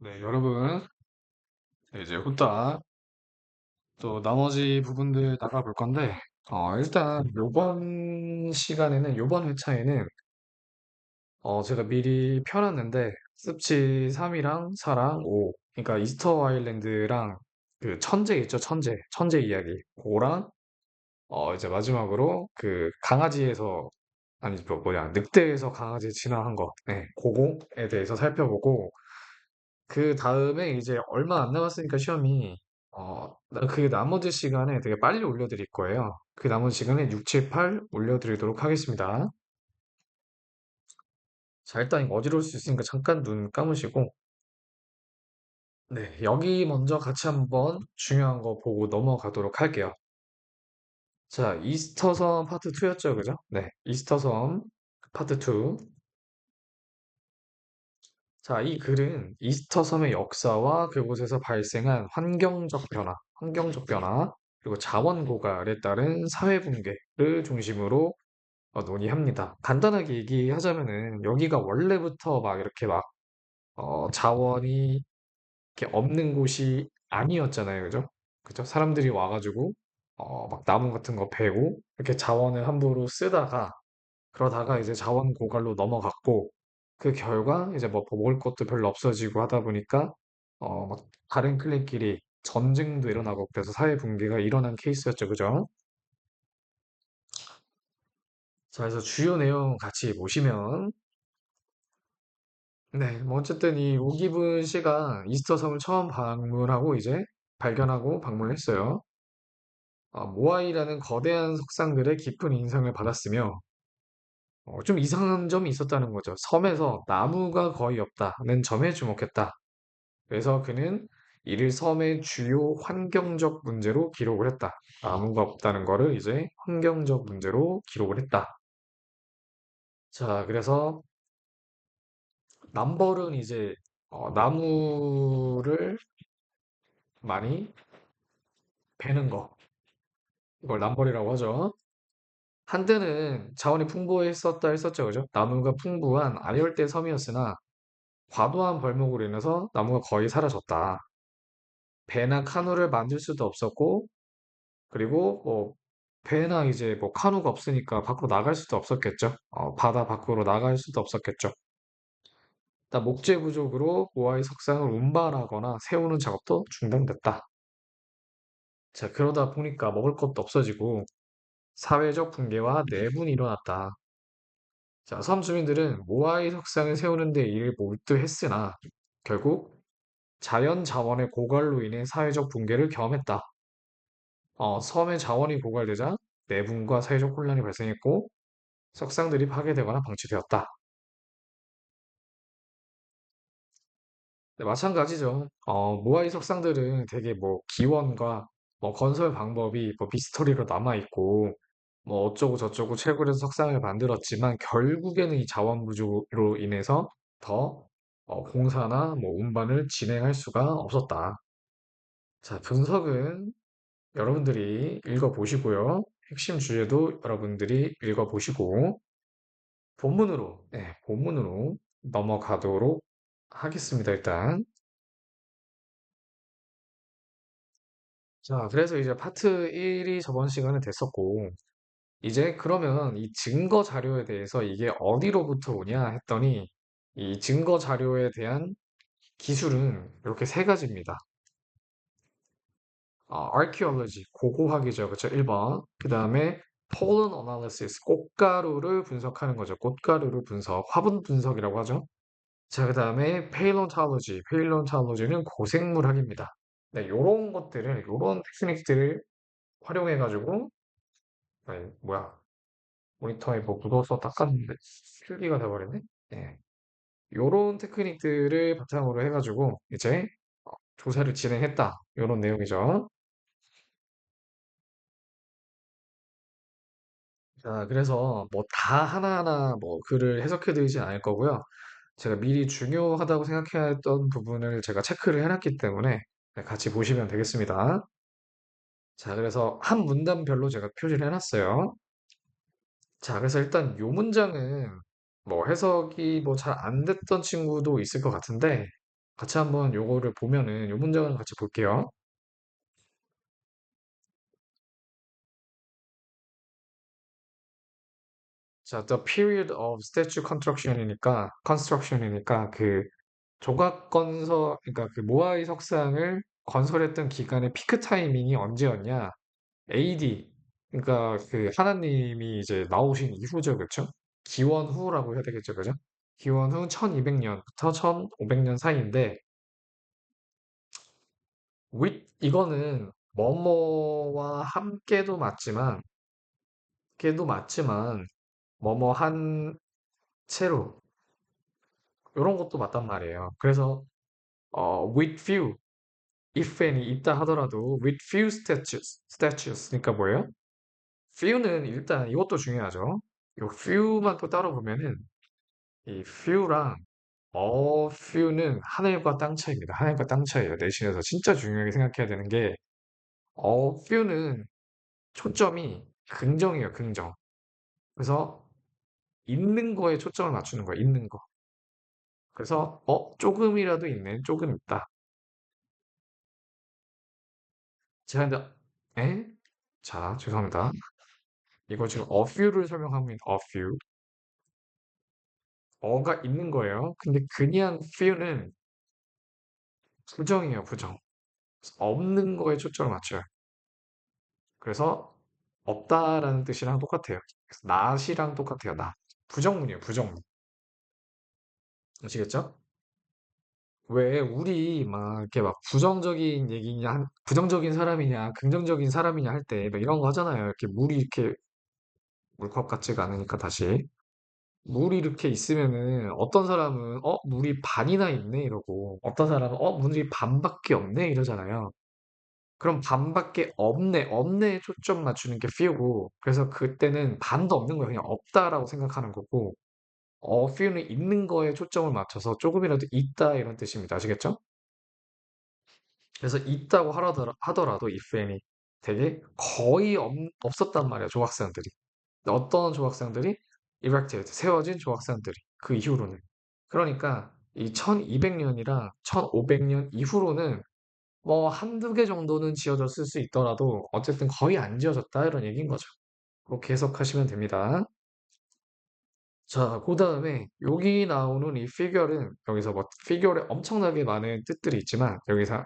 네, 여러분, 이제 후딱 또 나머지 부분들 나가볼 건데, 일단 요번 시간에는, 요번 회차에는, 제가 미리 펴놨는데, 습치 3이랑 4랑 5, 그러니까 이스터 아일랜드랑 그 천재 있죠, 천재, 천재 이야기. 그거랑, 이제 마지막으로 그 강아지에서, 아니, 뭐냐, 늑대에서 강아지 진화한 거, 네, 그거에 대해서 살펴보고, 그 다음에 이제 얼마 안 남았으니까 시험이 그 나머지 시간에 되게 빨리 올려드릴 거예요. 그 나머지 시간에 6, 7, 8 올려드리도록 하겠습니다. 자, 일단 이거 어지러울 수 있으니까 잠깐 눈 감으시고, 네, 여기 먼저 같이 한번 중요한 거 보고 넘어가도록 할게요. 자, 이스터 섬 파트 2였죠, 그죠? 네, 이스터 섬 파트 2. 자, 이 글은 이스터 섬의 역사와 그곳에서 발생한 환경적 변화, 그리고 자원 고갈에 따른 사회 붕괴를 중심으로 논의합니다. 간단하게 얘기하자면은 여기가 원래부터 막 이렇게 막 자원이 이렇게 없는 곳이 아니었잖아요, 그죠? 그죠? 사람들이 와가지고 막 나무 같은 거 베고 이렇게 자원을 함부로 쓰다가 그러다가 이제 자원 고갈로 넘어갔고 그 결과 이제 뭐 먹을 것도 별로 없어지고 하다 보니까 막 다른 클랜끼리 전쟁도 일어나고 그래서 사회 붕괴가 일어난 케이스였죠, 그죠? 자, 그래서 주요 내용 같이 보시면 네, 뭐 어쨌든 이 오기분 씨가 이스터 섬을 처음 방문하고 이제 발견하고 방문했어요. 모아이라는 거대한 석상들의 깊은 인상을 받았으며 좀 이상한 점이 있었다는 거죠. 섬에서 나무가 거의 없다는 점에 주목했다. 그래서 그는 이를 섬의 주요 환경적 문제로 기록을 했다. 나무가 없다는 거를 이제 환경적 문제로 기록을 했다. 자, 그래서 남벌은 이제 나무를 많이 베는 거. 이걸 남벌이라고 하죠. 한때는 자원이 풍부했었다 했었죠. 그죠? 나무가 풍부한 아열대 섬이었으나 과도한 벌목으로 인해서 나무가 거의 사라졌다. 배나 카누를 만들 수도 없었고, 그리고 뭐 배나 이제 뭐 카누가 없으니까 밖으로 나갈 수도 없었겠죠. 바다 밖으로 나갈 수도 없었겠죠. 일단 목재 부족으로 모아의 석상을 운반하거나 세우는 작업도 중단됐다. 자, 그러다 보니까 먹을 것도 없어지고 사회적 붕괴와 내분이 일어났다. 자, 섬 주민들은 모아이 석상을 세우는 데 일을 몰두했으나 결국 자연 자원의 고갈로 인해 사회적 붕괴를 경험했다. 섬의 자원이 고갈되자 내분과 사회적 혼란이 발생했고 석상들이 파괴되거나 방치되었다. 네, 마찬가지죠. 모아이 석상들은 되게 뭐 기원과 뭐 건설 방법이 뭐 미스터리로 남아있고 뭐 어쩌고 저쩌고 채굴해서 석상을 만들었지만 결국에는 이 자원 부족으로 인해서 더 공사나 뭐 운반을 진행할 수가 없었다. 자, 분석은 여러분들이 읽어보시고요. 핵심 주제도 여러분들이 읽어보시고 본문으로 넘어가도록 하겠습니다, 일단. 자, 그래서 이제 파트 1이 저번 시간에 됐었고, 이제 그러면 이 증거 자료에 대해서 이게 어디로부터 오냐 했더니, 이 증거 자료에 대한 기술은 이렇게 세 가지입니다. archaeology, 고고학이죠. 그쵸? 1번. 그 다음에 pollen analysis, 꽃가루를 분석하는 거죠. 꽃가루를 분석, 화분 분석이라고 하죠. 자, 그 다음에 paleontology, paleontology는 고생물학입니다. 네, 요런 것들을, 요런 테크닉들을 활용해가지고, 아니, 뭐야, 모니터에 뭐 묻어서 닦았는데, 필기가 돼버리네? 예. 요런 테크닉들을 바탕으로 해가지고, 이제, 조사를 진행했다. 요런 내용이죠. 자, 그래서 뭐 다 하나하나 뭐 글을 해석해 드리진 않을 거고요. 제가 미리 중요하다고 생각했던 부분을 제가 체크를 해놨기 때문에 네, 같이 보시면 되겠습니다. 자, 그래서 한 문단별로 제가 표시를 해놨어요. 자, 그래서 일단 요 문장은 뭐 해석이 뭐 잘 안 됐던 친구도 있을 것 같은데, 같이 한번 요거를 보면은 요 문장을 같이 볼게요. 자, the period of statue construction이니까 그 조각 건설, 그러니까 그 모아이 석상을 건설했던 기간의 피크 타이밍이 언제였냐? AD, 그러니까 그 하나님이 이제 나오신 이후죠, 그렇죠? 기원 후라고 해야 되겠죠, 그죠? 기원 후 1200년부터 1500년 사이인데, 이거는 뭐뭐와 함께도 맞지만, 뭐뭐 한 채로 이런 것도 맞단 말이에요. 그래서 with few, if any 있다 하더라도 with few statues 그러니까 뭐예요? few는 일단 이것도 중요하죠. 요 few만 또 따로 보면은 이 few랑 few는 하늘과 땅 차이입니다. 하늘과 땅 차이예요. 내신에서 진짜 중요하게 생각해야 되는 게 few는 초점이 긍정이에요. 긍정. 그래서 있는 거에 초점을 맞추는 거예요. 있는 거. 그래서 조금이라도 있네. 조금 있다. 제가 근데 에? 자, 죄송합니다. 이거 지금 a few를 설명하면 a few. 어가 있는 거예요. 근데 그냥 few는 부정이에요, 부정. 없는 거에 초점을 맞춰요. 그래서 없다라는 뜻이랑 똑같아요. 그래서 not이랑 똑같아요, not. 부정문이에요, 부정문. 아시겠죠? 왜 우리 막 이렇게 막 부정적인 얘기냐, 부정적인 사람이냐, 긍정적인 사람이냐 할 때 이런 거 하잖아요. 이렇게 물이 이렇게 물컵 같지가 않으니까 다시. 물이 이렇게 있으면은 어떤 사람은 물이 반이나 있네 이러고 어떤 사람은 물이 반밖에 없네 이러잖아요. 그럼 반밖에 없네에 초점 맞추는 게 few고 그래서 그때는 반도 없는 거예요. 그냥 없다라고 생각하는 거고 few는 있는 거에 초점을 맞춰서 조금이라도 있다 이런 뜻입니다. 아시겠죠? 그래서 있다고 하더라도 if any 되게 거의 없었단 말이에요. 조각상들이. 어떤 조각상들이 erected 세워진 조각상들이 그 이후로는 그러니까 이 1200년이랑 1500년 이후로는 뭐 한두 개 정도는 지어졌을 수 있더라도 어쨌든 거의 안 지어졌다 이런 얘기인 거죠. 그렇게 해석하시면 됩니다. 자, 그 다음에 여기 나오는 이 figure는 여기서 뭐 figure에 엄청나게 많은 뜻들이 있지만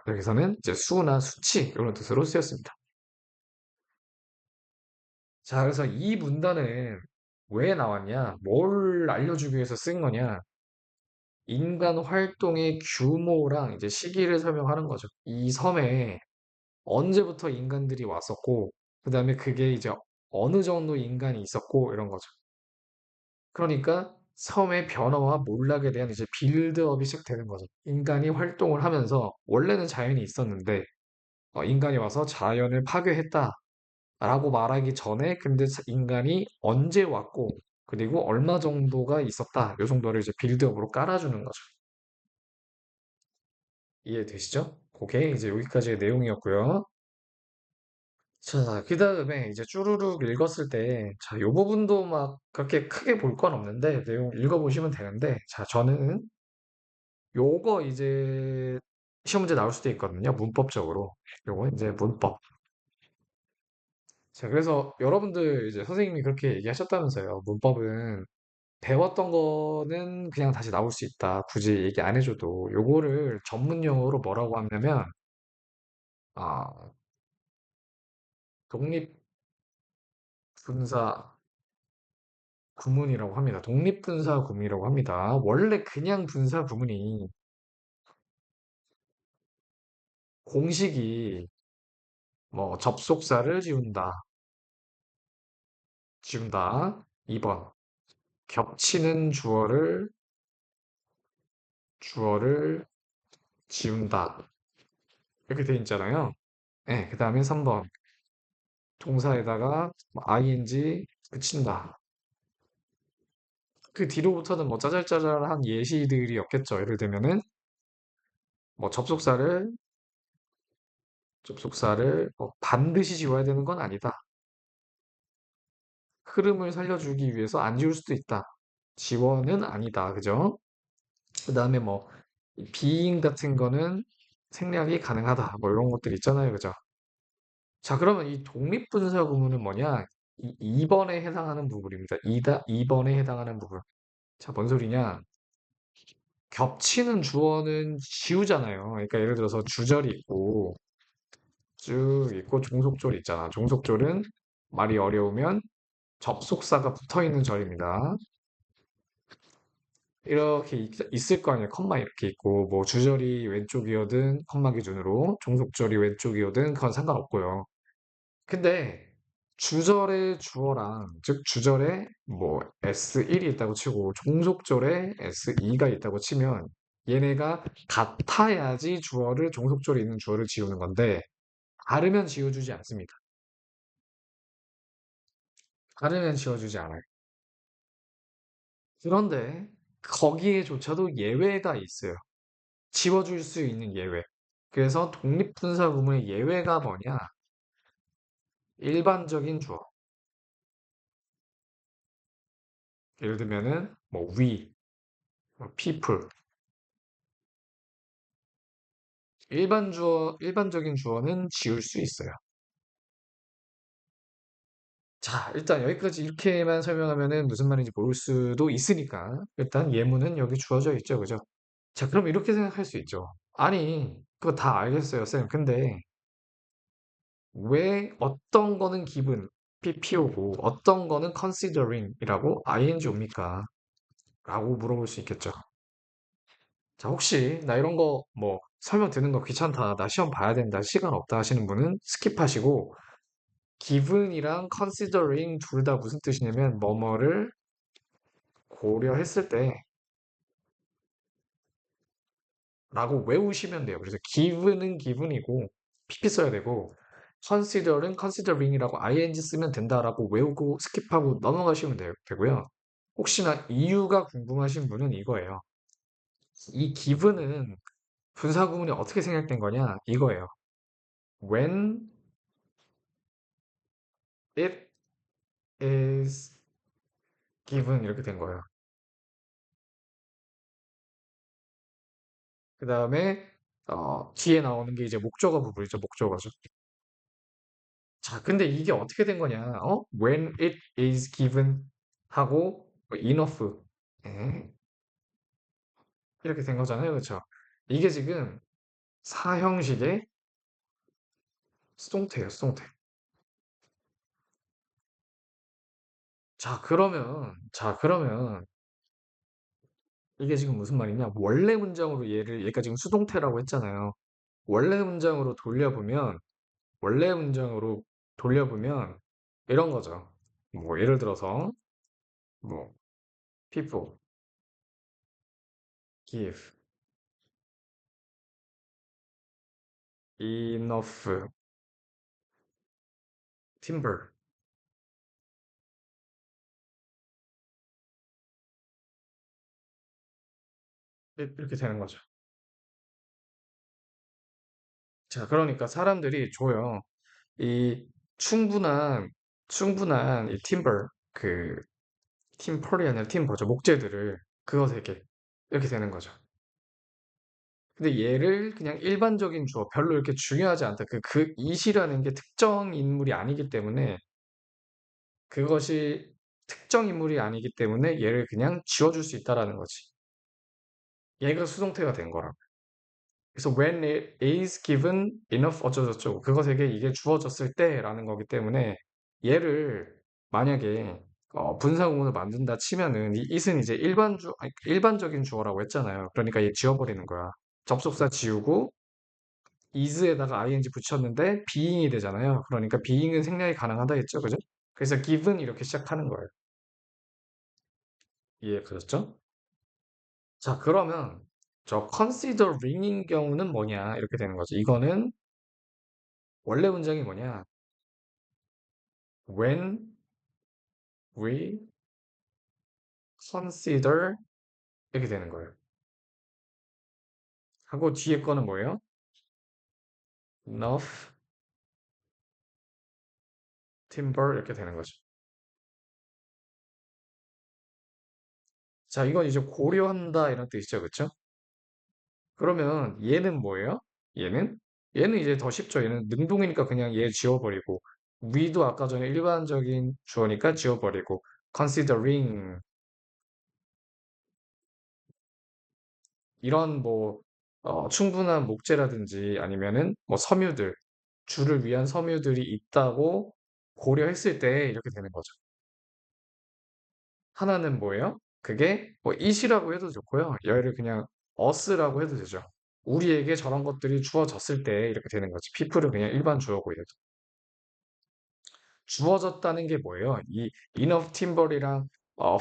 여기서는 이제 수나 수치 이런 뜻으로 쓰였습니다. 자, 그래서 이 문단은 왜 나왔냐? 뭘 알려주기 위해서 쓴 거냐? 인간 활동의 규모랑 이제 시기를 설명하는 거죠. 이 섬에 언제부터 인간들이 왔었고, 그 다음에 그게 이제 어느 정도 인간이 있었고, 이런 거죠. 그러니까 섬의 변화와 몰락에 대한 이제 빌드업이 시작되는 거죠. 인간이 활동을 하면서 원래는 자연이 있었는데, 인간이 와서 자연을 파괴했다. 라고 말하기 전에 근데 인간이 언제 왔고 그리고 얼마 정도가 있었다. 요 정도를 이제 빌드업으로 깔아주는 거죠. 이해되시죠? 그게 이제 여기까지의 내용이었고요. 자, 그 다음에 이제 쭈루룩 읽었을 때, 자, 요 부분도 막 그렇게 크게 볼 건 없는데, 내용 읽어보시면 되는데, 자, 저는 요거 이제 시험 문제 나올 수도 있거든요. 문법적으로. 요거 이제 문법. 자, 그래서 여러분들 이제 선생님이 그렇게 얘기하셨다면서요. 문법은 배웠던 거는 그냥 다시 나올 수 있다. 굳이 얘기 안 해줘도. 요거를 전문 용어로 뭐라고 하냐면, 아, 독립분사 구문이라고 합니다. 독립분사 구문이라고 합니다. 원래 그냥 분사 구문이 공식이 뭐 접속사를 지운다. 2번. 겹치는 주어를 지운다. 이렇게 돼 있잖아요. 네, 그 다음에 3번. 동사에다가 뭐 ing 붙인다. 그 뒤로부터는 뭐 짜잘짜잘한 예시들이 없겠죠. 예를 들면은 뭐 접속사를 뭐 반드시 지워야 되는 건 아니다. 흐름을 살려주기 위해서 안 지울 수도 있다. 지원은 아니다. 그죠? 그 다음에 뭐 being 같은 거는 생략이 가능하다. 뭐 이런 것들 있잖아요. 그죠? 자, 그러면 이 독립분사 구문은 뭐냐? 이 2번에 해당하는 부분입니다. 2번에 해당하는 부분. 자, 뭔 소리냐? 겹치는 주어는 지우잖아요. 그러니까 예를 들어서 주절이 있고 쭉 있고 종속절 있잖아. 종속절은 말이 어려우면 접속사가 붙어 있는 절입니다. 이렇게 있을 거 아니에요. 컴마 이렇게 있고 뭐 주절이 왼쪽이어든 컴마 기준으로 종속절이 왼쪽이어든 그건 상관없고요. 근데 주절의 주어랑 즉 주절에 뭐 S1이 있다고 치고 종속절에 S2가 있다고 치면 얘네가 같아야지 주어를 종속절에 있는 주어를 지우는 건데 다르면 지워주지 않습니다. 다르면 지워주지 않아요. 그런데 거기에조차도 예외가 있어요. 지워줄 수 있는 예외. 그래서 독립분사 구문의 예외가 뭐냐? 일반적인 주어. 예를 들면은 뭐 we, 뭐 people. 일반적인 주어는 지울 수 있어요. 자, 일단 여기까지 이렇게만 설명하면은 무슨 말인지 모를 수도 있으니까 일단 예문은 여기 주어져 있죠, 그죠? 자, 그럼 이렇게 생각할 수 있죠. 아니, 그거 다 알겠어요, 쌤. 근데 왜 어떤 거는 기분, PPO고 어떤 거는 considering이라고 ing 옵니까? 라고 물어볼 수 있겠죠. 자, 혹시 나 이런 거 뭐 설명 듣는 거 귀찮다, 나 시험 봐야 된다, 시간 없다 하시는 분은 스킵하시고 given이랑 considering 둘 다 무슨 뜻이냐면 뭐뭐를 고려했을 때 라고 외우시면 돼요. 그래서 given은 given이고 pp 써야 되고 consider은 considering이라고 ing 쓰면 된다라고 외우고 스킵하고 넘어가시면 되고요. 혹시나 이유가 궁금하신 분은 이거예요. 이 given은 분사 구문이 어떻게 생략된 거냐? 이거예요. When it is given 이렇게 된 거예요. 그 다음에 뒤에 나오는 게 이제 목적어 부분이죠. 목적어죠. 자, 근데 이게 어떻게 된 거냐? When it is given 하고 뭐 enough 예, 이렇게 된 거잖아요. 그렇죠? 이게 지금 사형식의 수동태예요. 수동태. 자, 그러면 이게 지금 무슨 말이냐? 원래 문장으로 얘가 지금 수동태라고 했잖아요. 원래 문장으로 돌려보면 원래 문장으로 돌려보면 이런 거죠. 뭐 예를 들어서 뭐 people give enough timber 이렇게 되는 거죠. 자, 그러니까 사람들이 줘요. 이 충분한 이 timber 그 팀펄이 아니라 팀버죠. 목재들을 그것에게 이렇게 되는 거죠. 근데 얘를 그냥 일반적인 주어 별로 이렇게 중요하지 않다. 그 it이라는 게 특정 인물이 아니기 때문에 그것이 특정 인물이 아니기 때문에 얘를 그냥 지워줄 수 있다라는 거지. 얘가 수동태가 된 거라고. 그래서 when it is given enough 어쩌고저쩌고 그것에게 이게 주어졌을 때라는 거기 때문에 얘를 만약에 분사구문을 만든다 치면은 이 it은 이제 아니, 일반적인 주어라고 했잖아요. 그러니까 얘 지워버리는 거야. 접속사 지우고 is에다가 ing 붙였는데 being이 되잖아요. 그러니까 being은 생략이 가능하다 했죠, 그죠? 그래서 given 이렇게 시작하는 거예요. 이해가셨죠? 자, 그러면 저 considering인 경우는 뭐냐 이렇게 되는 거죠. 이거는 원래 문장이 뭐냐? When we consider 이렇게 되는 거예요. 하고 뒤에 거는 뭐예요? Enough timber 이렇게 되는 거죠. 자, 이건 이제 고려한다 이런 뜻이죠, 그렇죠? 그러면 얘는 뭐예요? 얘는? 얘는 이제 더 쉽죠. 얘는 능동이니까 그냥 얘 지워버리고, we도 아까 전에 일반적인 주어니까 지워버리고, considering 이런 뭐 충분한 목재라든지 아니면은 뭐 섬유들, 주를 위한 섬유들이 있다고 고려했을 때 이렇게 되는 거죠. 하나는 뭐예요? 그게 뭐 it이라고 해도 좋고요. 얘를 그냥 us라고 해도 되죠. 우리에게 저런 것들이 주어졌을 때 이렇게 되는 거지. people은 그냥 일반 주어고 이래도. 주어졌다는 게 뭐예요? 이 enough timber이랑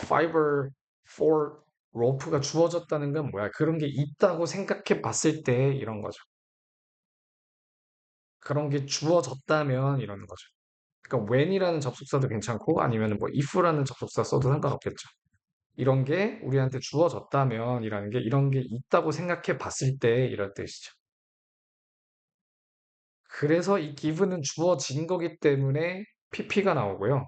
fiber for rope가 주어졌다는 건 뭐야? 그런 게 있다고 생각해 봤을 때 이런 거죠. 그런 게 주어졌다면 이러는 거죠. 그러니까 when이라는 접속사도 괜찮고 아니면 뭐 if라는 접속사 써도 상관없겠죠. 이런 게 우리한테 주어졌다면 이라는 게 이런 게 있다고 생각해 봤을 때 이럴 뜻이죠. 그래서 이 given은 주어진 거기 때문에 pp가 나오고요.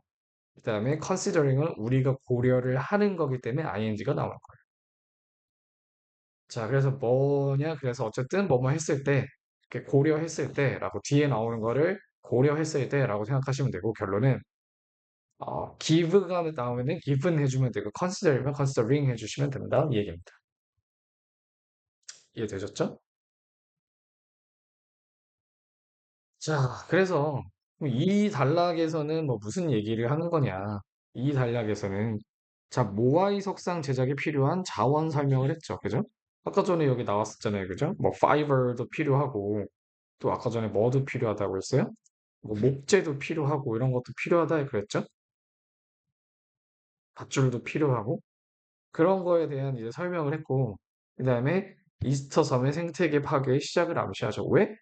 그다음에 considering은 우리가 고려를 하는 거기 때문에 ing가 나오는 거예요. 자, 그래서 뭐냐? 그래서 어쨌든 뭐뭐 했을 때, 이렇게 고려했을 때라고 뒤에 나오는 거를 고려했을 때라고 생각하시면 되고 결론은 give가 나오면은 given 해주면 되고 consider면 considering 해주시면 된다 이 얘기입니다. 이해되셨죠? 자, 그래서 이 단락에서는 뭐 무슨 얘기를 하는 거냐? 이 단락에서는 자, 모아이 석상 제작에 필요한 자원 설명을 했죠. 그죠? 아까 전에 여기 나왔었잖아요. 그죠? 뭐 파이버도 필요하고 또 아까 전에 뭐도 필요하다고 했어요? 뭐 목재도 필요하고 이런 것도 필요하다 그랬죠? 밧줄도 필요하고 그런 거에 대한 이제 설명을 했고 그다음에 이스터 섬의 생태계 파괴의 시작을 암시하죠. 왜?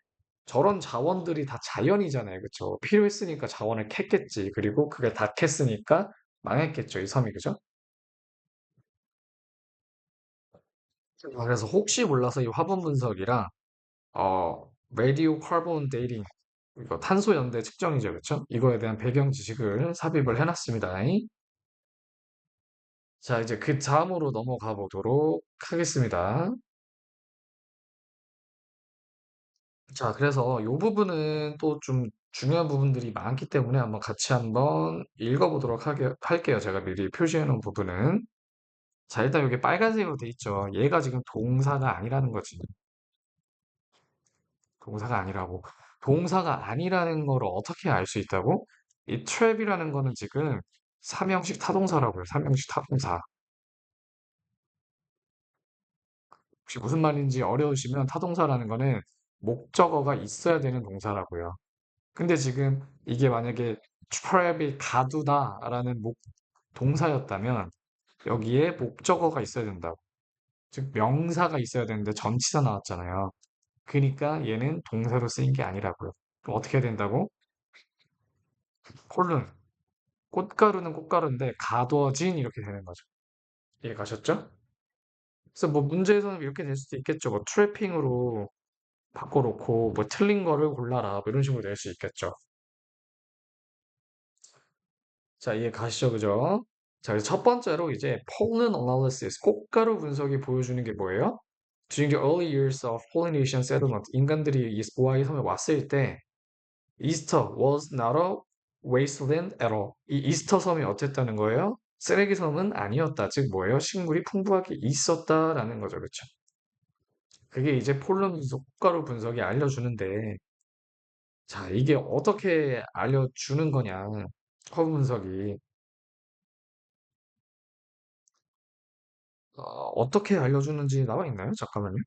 저런 자원들이 다 자연이잖아요. 그쵸? 필요했으니까 자원을 캤겠지. 그리고 그게 다 캤으니까 망했겠죠. 이 섬이. 그죠? 그래서 혹시 몰라서 이 화분 분석이랑 라디오 카본 데이팅 이거 탄소 연대 측정이죠. 그쵸? 이거에 대한 배경 지식을 삽입을 해놨습니다. 자, 이제 그 다음으로 넘어가 보도록 하겠습니다. 자, 그래서 이 부분은 또 좀 중요한 부분들이 많기 때문에 한번 같이 한번 읽어보도록 할게요. 제가 미리 표시해 놓은 부분은. 자, 일단 여기 빨간색으로 돼 있죠. 얘가 지금 동사가 아니라는 거지. 동사가 아니라고. 동사가 아니라는 걸 어떻게 알 수 있다고? 이 trap이라는 거는 지금 삼형식 타동사라고요. 삼형식 타동사. 혹시 무슨 말인지 어려우시면 타동사라는 거는 목적어가 있어야 되는 동사라고요. 근데 지금 이게 만약에 trap이 가두다라는 동사였다면 여기에 목적어가 있어야 된다고. 즉 명사가 있어야 되는데 전치사 나왔잖아요. 그러니까 얘는 동사로 쓰인 게 아니라고요. 그럼 어떻게 해야 된다고? 콜른. 꽃가루는 꽃가루인데 가둬진 이렇게 되는 거죠. 이해 가셨죠? 그래서 뭐 문제에서는 이렇게 될 수도 있겠죠. 뭐 트래핑으로 바꿔놓고 뭐 틀린 거를 골라라 뭐 이런 식으로 될 수 있겠죠. 자, 이해 가시죠, 그죠? 자, 그래서 첫 번째로 이제 pollen analysis, 꽃가루 분석이 보여주는 게 뭐예요? During the early years of pollination settlement, 인간들이 이 모아이 섬에 왔을 때 Easter was not a wasteland at all. 이 이스터 섬이 어땠다는 거예요? 쓰레기 섬은 아니었다. 즉 뭐예요? 식물이 풍부하게 있었다라는 거죠, 그렇죠? 그게 이제 폴름 분석, 꽃가루 분석이 알려주는데, 자, 이게 어떻게 알려주는 거냐? 허브 분석이 어떻게 알려주는지 나와 있나요? 잠깐만요.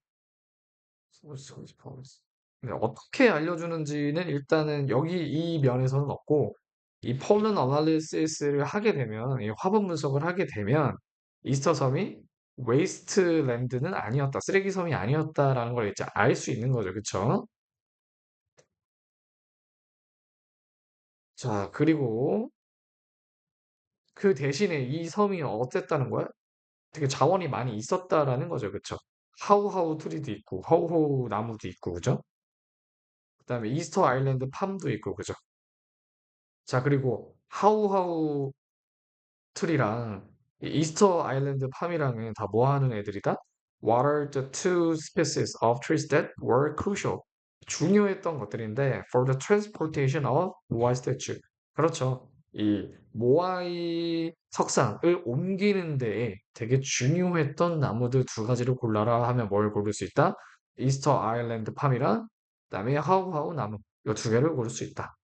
네, 어떻게 알려주는지는 일단은 여기 이 면에서는 없고 이 폴른 어널리시스를 하게 되면 이 화분 분석을 하게 되면 이스터 섬이 웨이스트랜드는 아니었다, 쓰레기 섬이 아니었다라는 걸 이제 알 수 있는 거죠, 그쵸? 자, 그리고 그 대신에 이 섬이 어땠다는 거야? 되게 자원이 많이 있었다라는 거죠, 그쵸? 하우하우 트리도 있고, 하우하우 나무도 있고, 그죠? 그다음에 이스터 아일랜드 팜도 있고, 그죠? 자, 그리고 하우하우 트리랑 이 이스터 아일랜드 팜이랑은 다 뭐 하는 애들이다? What are the two species of trees that were crucial? 중요했던 것들인데 for the transportation of 모아이 스태츄. 그렇죠. 이 모아이 석상을 옮기는 데에 되게 중요했던 나무들 두 가지를 골라라 하면 뭘 고를 수 있다? 이스터 아일랜드 팜이랑 그다음에 하우하우 나무 이 두 개를 고를 수 있다.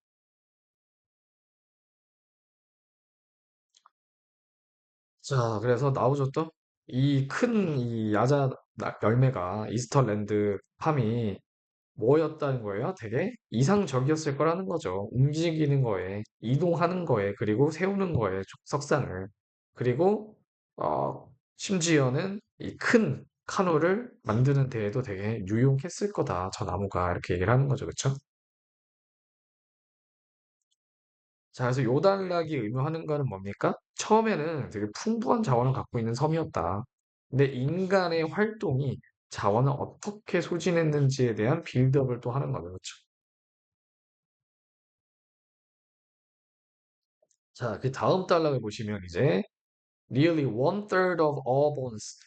자, 그래서 나오죠 또? 이 큰 이 야자 열매가 이스터랜드 팜이 뭐였다는 거예요? 되게 이상적이었을 거라는 거죠. 움직이는 거에, 이동하는 거에, 그리고 세우는 거에 석상을. 그리고, 심지어는 이 큰 카누를 만드는 데에도 되게 유용했을 거다. 저 나무가 이렇게 얘기를 하는 거죠. 그쵸? 자, 그래서 요단락이 의미하는 거는 뭡니까? 처음에는 되게 풍부한 자원을 갖고 있는 섬이었다. 근데 인간의 활동이 자원을 어떻게 소진했는지에 대한 빌드업을 또 하는 거죠. 그렇죠? 자, 그 다음 단락을 보시면 이제 nearly one third of all bones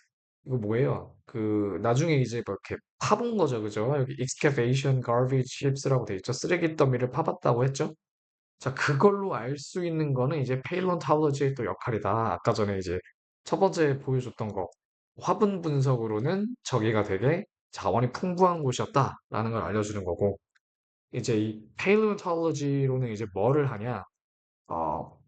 이거 뭐예요? 그 나중에 이제 뭐 이렇게 파본 거죠, 그죠? 여기 excavation garbage heaps라고 돼 있죠. 쓰레기 더미를 파봤다고 했죠. 자, 그걸로 알 수 있는 거는 이제 페일런탈러지의 또 역할이다. 아까 전에 이제 첫 번째 보여줬던 거 화분 분석으로는 저기가 되게 자원이 풍부한 곳이었다라는 걸 알려주는 거고 이제 이 페일런탈러지로는 이제 뭐를 하냐? 어,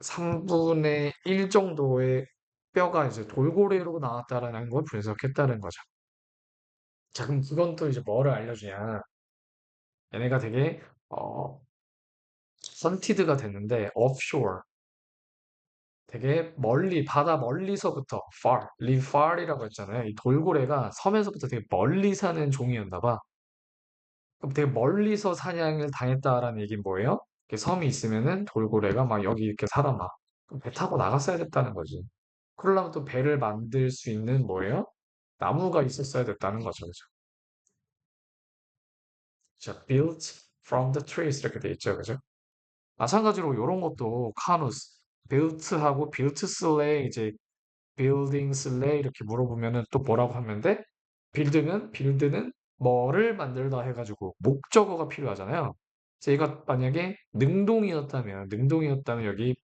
3분의 1 정도의 뼈가 이제 돌고래로 나왔다라는 걸 분석했다는 거죠. 자, 그럼 그건 또 이제 뭐를 알려주냐? 얘네가 되게 헌티드가 됐는데 offshore 되게 멀리 바다 멀리서부터 live far이라고 했잖아요. 이 돌고래가 섬에서부터 되게 멀리 사는 종이었나 봐. 그럼 되게 멀리서 사냥을 당했다라는 얘기는 뭐예요? 이렇게 섬이 있으면은 돌고래가 막 여기 이렇게 살아나. 그럼 배 타고 나갔어야 됐다는 거지. 그러려면 또 배를 만들 수 있는 뭐예요? 나무가 있었어야 됐다는 거죠. 그죠? 자, built from the trees 이렇게 돼 있죠. 그죠? 마찬가지로 이런 것도 카누스, built하고 built 슬레이 이제 building 슬레이 이렇게 물어보면은 또 뭐라고 하면 돼? 빌드는 뭐를 만들다 해가지고 목적어가 필요하잖아요. 제가 만약에 능동이었다면 여기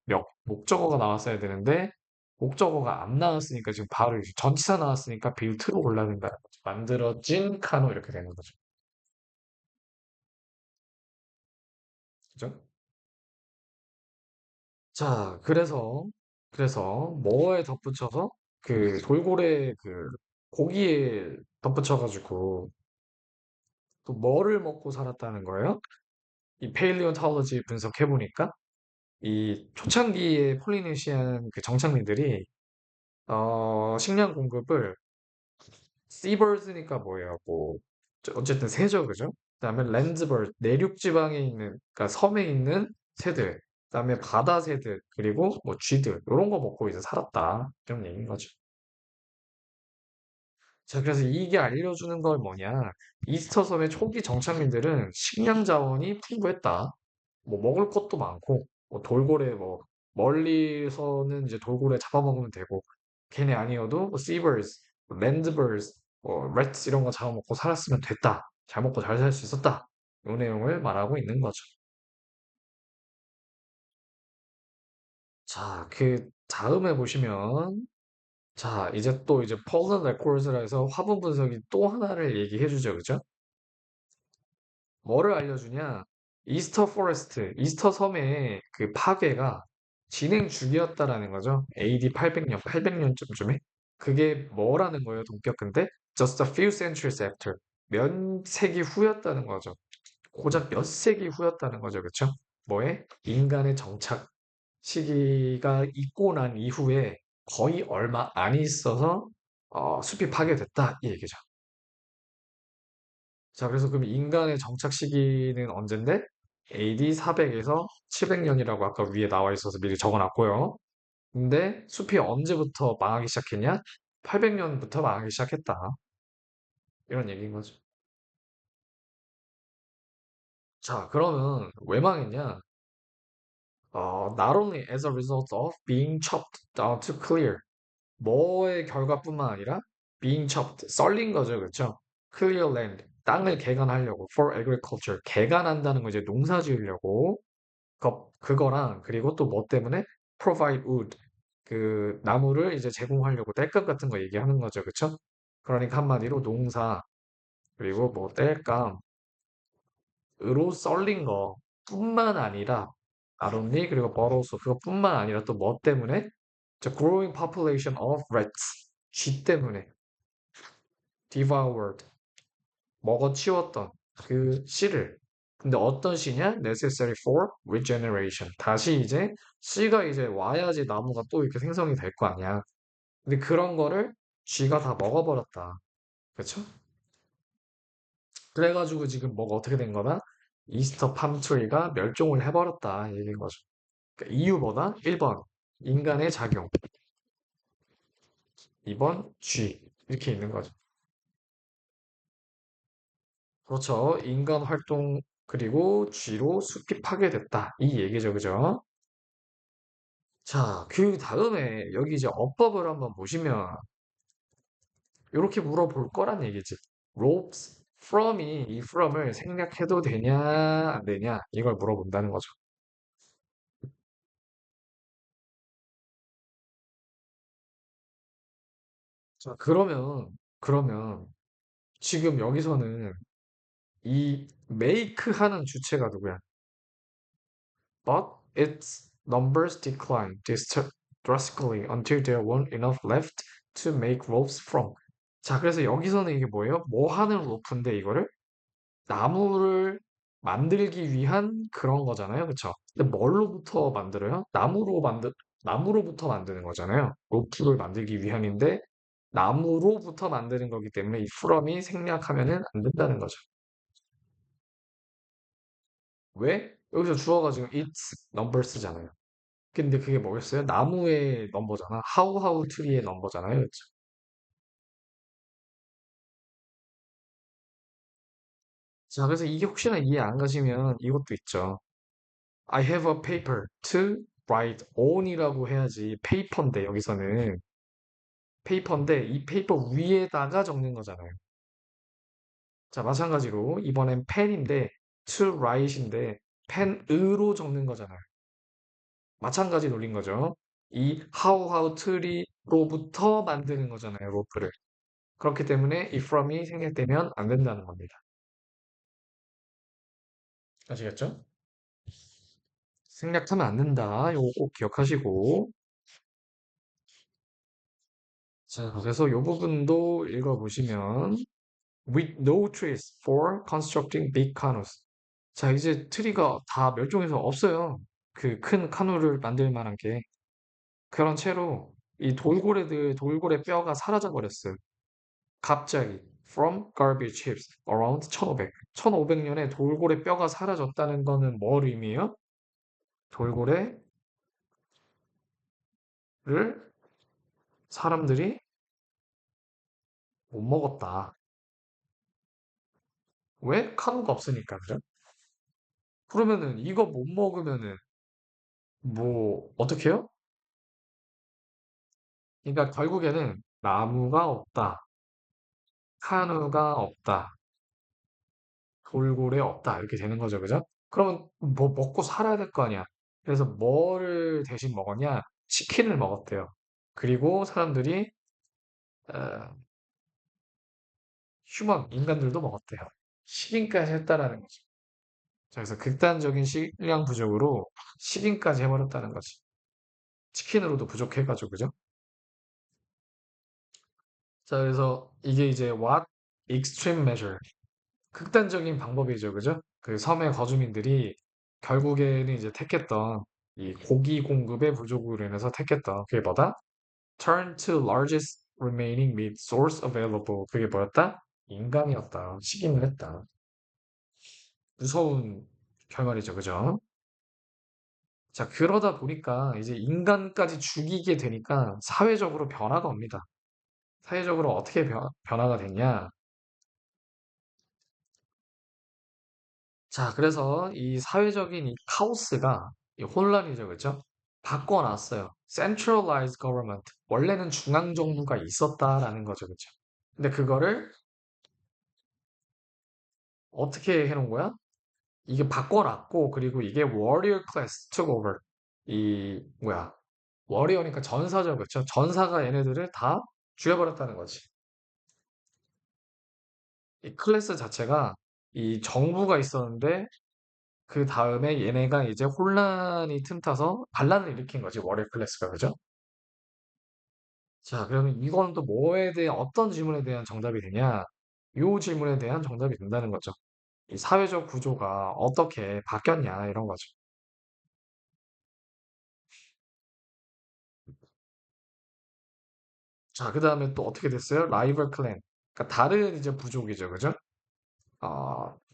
목적어가 나왔어야 되는데 목적어가 안 나왔으니까 지금 바로 이제 전치사 나왔으니까 빌트로 골라야 된다는 거죠. 만들어진 카노 이렇게 되는 거죠. 그죠? 자, 그래서 뭐에 덧붙여서 그 돌고래 그 고기에 덧붙여가지고 또 뭐를 먹고 살았다는 거예요? 이 페일리온탈러지 분석해보니까 이 초창기의 폴리네시안 그 정착민들이 식량 공급을 씨버즈니까 뭐예요? 뭐 어쨌든 새죠, 그죠? 그다음에 랜즈버드 내륙 지방에 있는 그러니까 섬에 있는 새들, 그다음에 바다 새들 그리고 뭐 쥐들 이런 거 먹고 이제 살았다 이런 얘기인 거죠. 자, 그래서 이게 알려주는 건 뭐냐? 이스터 섬의 초기 정착민들은 식량 자원이 풍부했다. 뭐 먹을 것도 많고, 뭐 돌고래 뭐 멀리서는 이제 돌고래 잡아먹으면 되고, 걔네 아니어도 뭐 seabirds, 뭐 landbirds, 뭐 rats 이런 거 잡아먹고 살았으면 됐다. 잘 먹고 잘 살 수 있었다. 이 내용을 말하고 있는 거죠. 자, 그 다음에 보시면 자, 이제 또 이제 폴런 레코드라 해서 화분 분석이 또 하나를 얘기해 주죠. 그죠? 뭐를 알려주냐? 이스터 포레스트, 이스터 섬의 그 파괴가 진행 중이었다라는 거죠. AD 800년, 800년쯤에. 그게 뭐라는 거예요, 동격근데? Just a few centuries after. 몇 세기 후였다는 거죠. 고작 몇 세기 후였다는 거죠. 그쵸? 뭐에? 인간의 정착 시기가 있고 난 이후에 거의 얼마 안 있어서 숲이 파괴됐다. 이 얘기죠. 자, 그래서 그럼 인간의 정착 시기는 언젠데? AD 400에서 700년이라고 아까 위에 나와 있어서 미리 적어놨고요. 근데 숲이 언제부터 망하기 시작했냐? 800년부터 망하기 시작했다. 이런 얘기인 거죠. 자, 그러면 왜 망했냐? Not only as a result of being chopped down to clear. 뭐의 결과뿐만 아니라 being chopped, 썰린 거죠, 그렇죠? clear land, 땅을 개간하려고, for agriculture, 개간한다는 거 이제 농사 지으려고, 그거랑, 그리고 또 뭐 때문에? provide wood, 그 나무를 이제 제공하려고 땔감 같은 거 얘기하는 거죠, 그렇죠? 그러니까 한마디로 농사, 그리고 뭐 땔감으로 썰린 거 뿐만 아니라, not only, 그리고 but also, 그것뿐만 아니라 또 뭐 때문에? The growing population of rats, 쥐 때문에 devoured, 먹어치웠던 그 씨를. 근데 어떤 씨냐? necessary for regeneration. 다시 이제 씨가 이제 와야지 나무가 또 이렇게 생성이 될 거 아니야. 근데 그런 거를 쥐가 다 먹어버렸다. 그렇죠? 그래가지고 지금 뭐가 어떻게 된 거다? 이스터 팜트리가 멸종을 해버렸다 얘기인 거죠. 그러니까 이유보다 1번 인간의 작용, 2번 쥐 이렇게 있는 거죠. 그렇죠. 인간 활동 그리고 쥐로 숲이 파괴됐다. 이 얘기죠. 그죠? 자, 그 다음에 여기 이제 어법을 한번 보시면 이렇게 물어볼 거란 얘기지. ropes from이 이 from을 생략해도 되냐 안 되냐 이걸 물어본다는 거죠. 자, 그러면 지금 여기서는 이 make 하는 주체가 누구야? But its numbers decline drastically until there weren't enough left to make ropes from. 자, 그래서 여기서는 이게 뭐예요? 뭐 하는 로프인데 이거를? 나무를 만들기 위한 그런 거잖아요. 그쵸? 근데 뭘로부터 만들어요? 나무로부터 만드는 거잖아요. 로프를 만들기 위함인데 나무로부터 만드는 거기 때문에 이 from이 생략하면은 안 된다는 거죠. 왜? 여기서 주어가 지금 its numbers잖아요. 근데 그게 뭐겠어요? 나무의 넘버잖아. 하우하우 트리의 넘버잖아요. 그쵸? 자, 그래서 이게 혹시나 이해 안 가시면 이것도 있죠. I have a paper to write on이라고 해야지 페이퍼인데 여기서는 페이퍼인데 이 페이퍼 위에다가 적는 거잖아요. 자, 마찬가지로 이번엔 펜인데 to write인데 펜으로 적는 거잖아요. 마찬가지 논리인 거죠. 이 how tree로부터 만드는 거잖아요, 로프를. 그렇기 때문에 이 from이 생략되면 안 된다는 겁니다. 아시겠죠? 생략하면 안 된다. 요거 꼭 기억하시고. 자, 그래서 요 부분도 읽어보시면 with no trees for constructing big canoes. 자, 이제 트리가 다 멸종해서 없어요. 그 큰 카누를 만들 만한 게. 그런 채로 이 돌고래 뼈가 사라져 버렸어요. 갑자기. From garbage heaps around 1500. 1500년에 돌고래 뼈가 사라졌다는 거는 뭘 의미해요? 돌고래를 사람들이 못 먹었다. 왜? 카누가 없으니까, 그죠? 그러면은 이거 못 먹으면은 뭐 어떻게 해요? 그러니까 결국에는 나무가 없다, 카누가 없다, 돌고래 없다 이렇게 되는 거죠, 그죠? 그러면 뭐 먹고 살아야 될 거 아니야. 그래서 뭐를 대신 먹었냐? 치킨을 먹었대요. 그리고 사람들이 어, 휴먼 인간들도 먹었대요. 식인까지 했다라는 거죠. 자, 그래서 극단적인 식량 부족으로 식인까지 해버렸다는 거지. 치킨으로도 부족해가지고 그죠? 자, 그래서 이게 이제 what extreme measure 극단적인 방법이죠, 그죠? 그 섬의 거주민들이 결국에는 이제 택했던 이 고기 공급의 부족으로 인해서 택했던 그게 뭐다? Turn to largest remaining meat source available. 그게 뭐였다? 인간이었다. 식인을 했다. 무서운 결말이죠, 그죠? 자, 그러다 보니까 이제 인간까지 죽이게 되니까 사회적으로 변화가 옵니다. 사회적으로 어떻게 변화가 됐냐? 자, 그래서 이 사회적인 이 카오스가 이 혼란이죠, 그죠? 바꿔놨어요. Centralized government. 원래는 중앙 정부가 있었다라는 거죠, 그죠? 근데 그거를 어떻게 해놓은 거야? 이게 바꿔놨고, 그리고 이게 warrior class took over. 이, 뭐야. 워리어니까 전사죠. 그쵸? 전사가 얘네들을 다 죽여버렸다는 거지. 이 클래스 자체가 이 정부가 있었는데, 그 다음에 얘네가 이제 혼란이 틈타서 반란을 일으킨 거지. 워리어 클래스가. 그죠? 자, 그러면 이건 또 뭐에 대한, 어떤 질문에 대한 정답이 되냐? 요 질문에 대한 정답이 된다는 거죠. 이 사회적 구조가 어떻게 바뀌었냐, 이런 거죠. 자, 그 다음에 또 어떻게 됐어요? 라이벌 클랜. 그러니까 다른 이제 부족이죠. 그죠?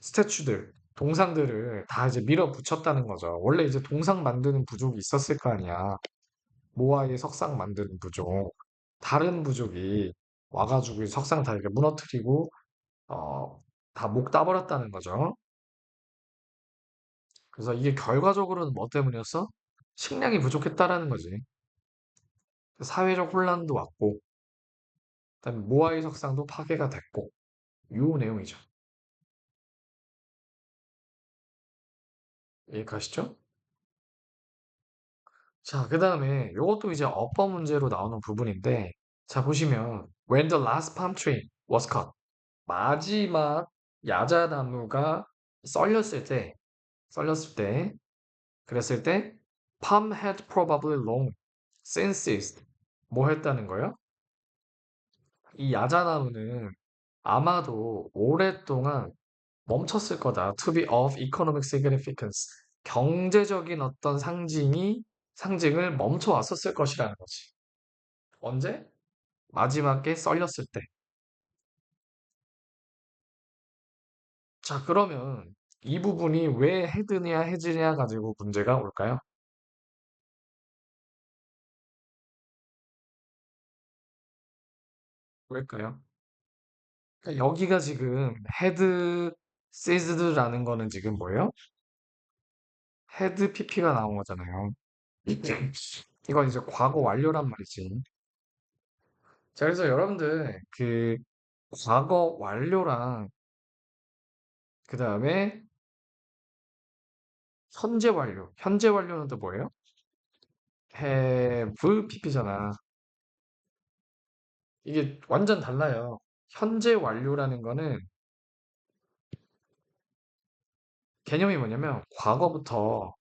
스태츄들, 동상들을 다 이제 밀어붙였다는 거죠. 원래 이제 동상 만드는 부족이 있었을 거 아니야. 모아의 석상 만드는 부족. 다른 부족이 와가지고 이 석상 다 이렇게 무너뜨리고, 다 목 따버렸다는 거죠. 그래서 이게 결과적으로는 뭐 때문이었어? 식량이 부족했다라는 거지. 사회적 혼란도 왔고, 그다음에 모아이 석상도 파괴가 됐고, 요 내용이죠. 이해가시죠? 자, 그 다음에 요것도 이제 어법 문제로 나오는 부분인데, 자, 보시면, when the last palm tree was cut. 마지막 야자나무가 썰렸을 때, 썰렸을 때, 그랬을 때, palm had probably long since ceased. 뭐 했다는 거예요? 이 야자나무는 아마도 오랫동안 멈췄을 거다. To be of economic significance. 경제적인 어떤 상징을 멈춰 왔었을 것이라는 거지. 언제? 마지막에 썰렸을 때. 자, 그러면 이 부분이 왜 헤드냐, 해지냐 가지고 문제가 올까요? 왜일까요? 그러니까 여기가 지금 헤드 시즈드라는 거는 지금 뭐예요? 헤드 PP가 나온 거잖아요. 이건 이제 과거 완료란 말이지. 자, 그래서 여러분들 그 과거 완료랑 그 다음에 현재 완료. 현재 완료는 또 뭐예요? have PP잖아. 이게 완전 달라요. 현재 완료라는 거는 개념이 뭐냐면 과거부터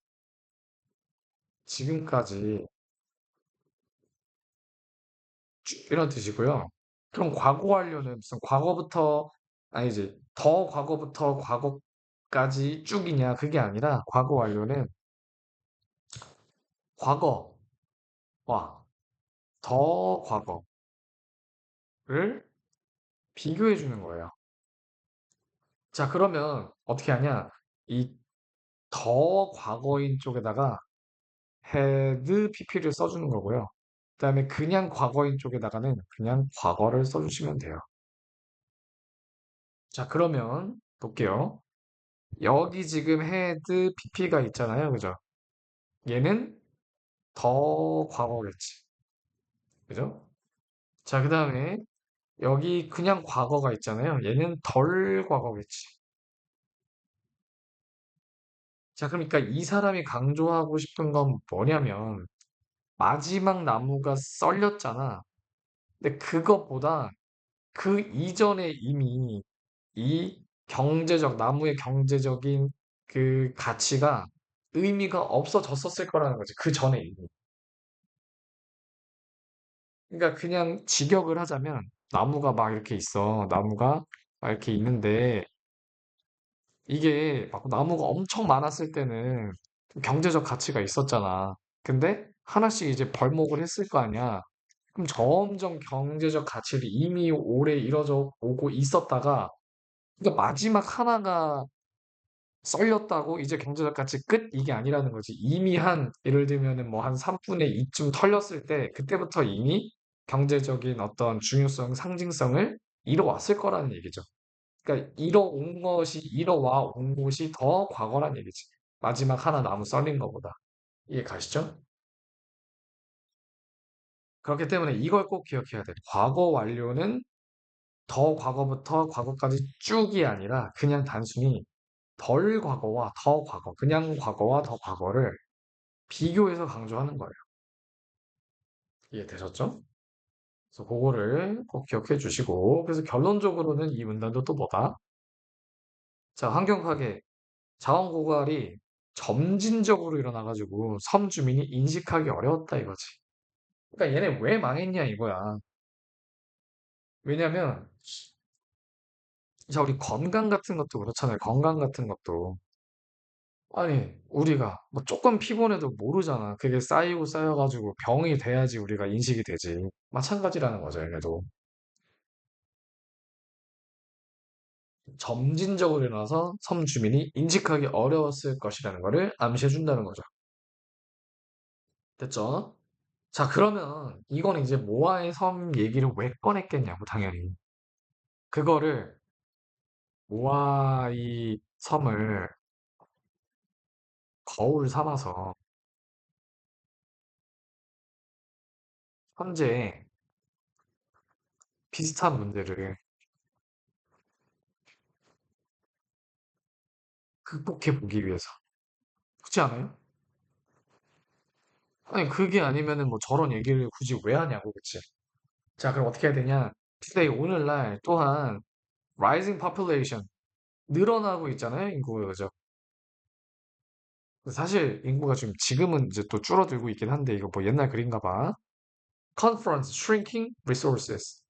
지금까지 쭉 이런 뜻이고요. 그럼 과거 완료는 무슨 과거부터 아니지 더 과거부터 과거까지 쭉이냐 그게 아니라 과거 완료는 과거와 더 과거를 비교해 주는 거예요. 자, 그러면 어떻게 하냐? 이 더 과거인 쪽에다가 had pp를 써주는 거고요. 그다음에 그냥 과거인 쪽에다가는 그냥 과거를 써주시면 돼요. 자, 그러면 볼게요. 여기 지금 had pp가 있잖아요. 그죠? 얘는 더 과거겠지. 그죠? 자, 그다음에 여기 그냥 과거가 있잖아요. 얘는 덜 과거겠지. 자, 그러니까 이 사람이 강조하고 싶은 건 뭐냐면 마지막 나무가 썰렸잖아. 근데 그것보다 그 이전에 이미 이 나무의 경제적인 그 가치가 의미가 없어졌었을 거라는 거지. 그 전에 이미. 그러니까 그냥 직역을 하자면 나무가 막 이렇게 있어. 나무가 막 이렇게 있는데 이게 막 나무가 엄청 많았을 때는 경제적 가치가 있었잖아. 근데 하나씩 이제 벌목을 했을 거 아니야. 그럼 점점 경제적 가치를 이미 오래 이뤄져 오고 있었다가 그러니까 마지막 하나가 썰렸다고 이제 경제적 가치 끝 이게 아니라는 거지. 이미 한 예를 들면은 뭐 한 3분의 2쯤 털렸을 때 그때부터 이미 경제적인 어떤 중요성, 상징성을 이뤄왔을 거라는 얘기죠. 그러니까 이뤄와 온 곳이 더 과거란 얘기지. 마지막 하나 나무 썰린 거보다. 이해 가시죠? 그렇기 때문에 이걸 꼭 기억해야 돼. 과거 완료는 더 과거부터 과거까지 쭉이 아니라 그냥 단순히 덜 과거와 더 과거, 그냥 과거와 더 과거를 비교해서 강조하는 거예요. 이해되셨죠? 그래서 그거를 꼭 기억해 주시고, 그래서 결론적으로는 이 문단도 또 뭐다? 자, 환경파괴, 자원 고갈이 점진적으로 일어나가지고 섬 주민이 인식하기 어려웠다 이거지. 그러니까 얘네 왜 망했냐 이거야. 왜냐면, 자, 우리 건강 같은 것도 그렇잖아요. 건강 같은 것도. 아니, 우리가 뭐 조금 피곤해도 모르잖아. 그게 쌓이고 쌓여가지고 병이 돼야지 우리가 인식이 되지. 마찬가지라는 거죠, 얘네도. 점진적으로 일어나서 섬 주민이 인식하기 어려웠을 것이라는 것을 암시해 준다는 거죠. 됐죠? 자, 그러면 이건 이제 모아의 섬 얘기를 왜 꺼냈겠냐고, 당연히. 그거를 모아이 섬을 거울 삼아서 현재 비슷한 문제를 극복해 보기 위해서. 그렇지 않아요? 아니, 그게 아니면은 뭐 저런 얘기를 굳이 왜 하냐고, 그치? 자, 그럼 어떻게 해야 되냐? today, 오늘날 또한 rising population, 늘어나고 있잖아요, 인구가, 그죠? 사실 인구가 지금은 이제 또 줄어들고 있긴 한데, 이거 뭐 옛날 글인가 봐. Confronts shrinking resources.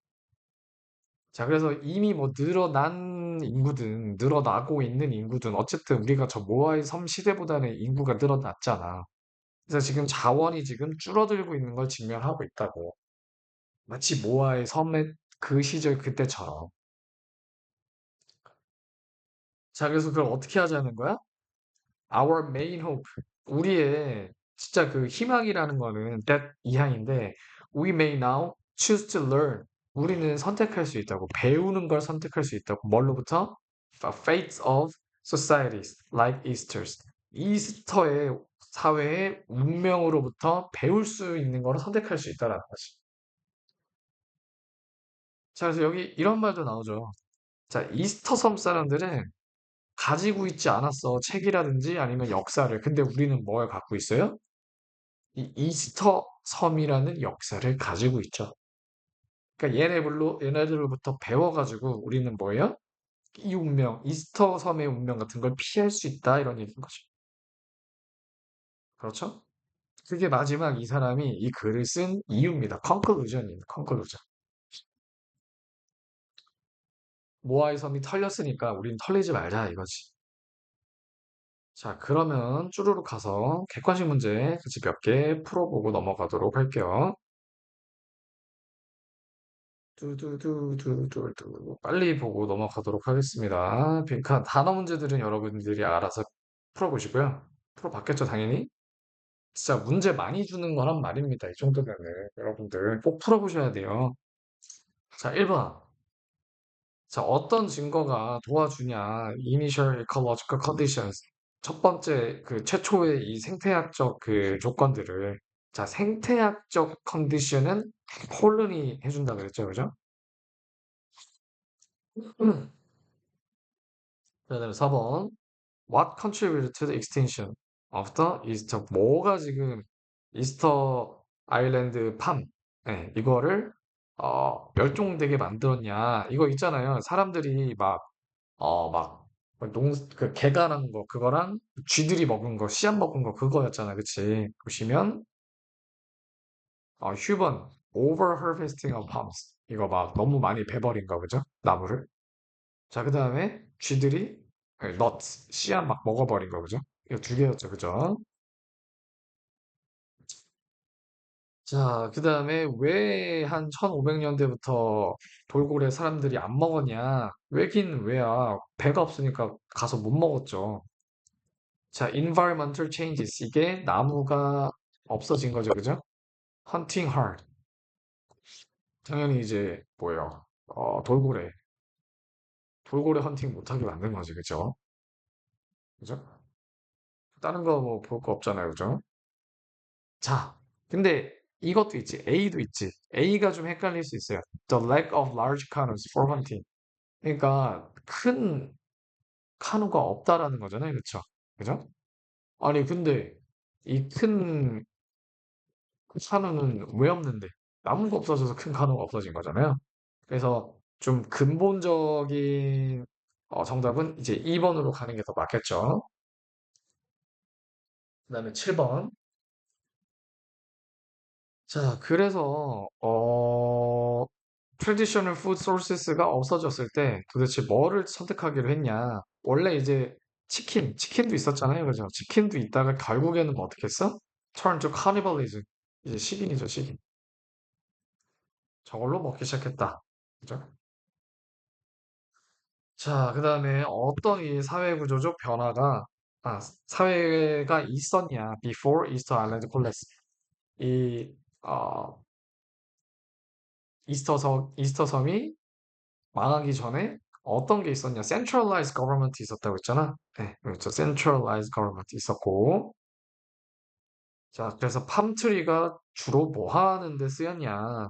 자, 그래서 이미 뭐 늘어난 인구든, 늘어나고 있는 인구든, 어쨌든 우리가 저 모아이 섬 시대보다는 인구가 늘어났잖아. 그래서 지금 자원이 지금 줄어들고 있는 걸 직면하고 있다고. 마치 모아의 섬의 그 시절 그때처럼. 자, 그래서 그걸 어떻게 하자는 거야? Our main hope. 우리의 진짜 그 희망이라는 거는 that 이하인데, we may now choose to learn. 우리는 선택할 수 있다고. 배우는 걸 선택할 수 있다고. 뭘로부터? Fates of societies like Easter's. 이스터의 사회의 운명으로부터 배울 수 있는 거를 선택할 수 있다라는 거지. 자, 그래서 여기 이런 말도 나오죠. 자, 이스터 섬 사람들은 가지고 있지 않았어. 책이라든지 아니면 역사를. 근데 우리는 뭘 갖고 있어요? 이 이스터 섬이라는 역사를 가지고 있죠. 그러니까 얘네들로부터 배워가지고 우리는 뭐예요? 이 운명, 이스터 섬의 운명 같은 걸 피할 수 있다. 이런 얘기인 거죠. 그렇죠? 그게 마지막 이 사람이 이 글을 쓴 이유입니다. 컨클루전입니다. 컨클루전. 모아이 섬이 털렸으니까 우린 털리지 말자 이거지. 자, 그러면 쭈루룩 가서 객관식 문제 같이 몇 개 풀어보고 넘어가도록 할게요. 뚜두두두두두. 빨리 보고 넘어가도록 하겠습니다. 빈칸 단어 문제들은 여러분들이 알아서 풀어보시고요. 풀어봤겠죠, 당연히? 진짜 문제 많이 주는 거란 말입니다. 이 정도면은 여러분들 꼭 풀어보셔야 돼요. 자, 1번. 자, 어떤 증거가 도와주냐? Initial ecological conditions. 첫 번째, 그 최초의 이 생태학적 그 조건들을. 자, 생태학적 컨디션은 폴른이 해준다 그랬죠, 그죠? 그다음에 4번. What contributed to the extinction of the Easter? 뭐가 지금 이스터 아일랜드 팜, 예, 이거를 멸종되게 만들었냐? 이거 있잖아요. 사람들이 막 그 개간한 거 그거랑 쥐들이 먹은 거, 씨앗 먹은 거 그거였잖아, 그치? 보시면 휴먼 over harvesting of palms 이거 막 너무 많이 베버린 거, 그죠? 나무를. 자, 그 다음에 쥐들이 nuts 씨앗 막 먹어버린 거, 그죠? 이거 두 개였죠, 그죠? 자, 그 다음에 왜 한 1500년대부터 돌고래 사람들이 안 먹었냐? 왜긴 왜야. 배가 없으니까 가서 못 먹었죠. 자, environmental changes. 이게 나무가 없어진 거죠, 그죠? hunting hard. 당연히 이제 뭐예요? 돌고래 헌팅 못하게 만든 거지, 그죠? 그죠? 다른 거 뭐 볼 거 없잖아요, 그죠? 자, 근데 이것도 있지. A도 있지. A가 좀 헷갈릴 수 있어요. The lack of large canoes for hunting. 그러니까 큰 카누가 없다라는 거잖아요. 그쵸? 그죠? 아니, 근데 이 큰 카누는 왜 없는데? 나무가 없어져서 큰 카누가 없어진 거잖아요. 그래서 좀 근본적인 정답은 이제 2번으로 가는 게 더 맞겠죠. 그다음에 7번. 자, 그래서 traditional food sources가 없어졌을 때 도대체 뭐를 선택하기로 했냐? 원래 이제 치킨도 있었잖아요. 그죠? 치킨도 있다가 결국에는 뭐 어떻게 했어? Turn to cannibalism. 이제 식인이죠, 식인. 저걸로 먹기 시작했다. 그죠? 자, 그다음에 어떤 이 사회 구조적 변화가 사회가 있었냐? Before Easter Island Collapse. 이 어, 이스터 섬이 망하기 전에 어떤 게 있었냐? Centralized government 있었다고 했잖아. 네, 그렇죠. Centralized government 있었고. 자, 그래서 팜트리가 주로 뭐 하는 데 쓰였냐?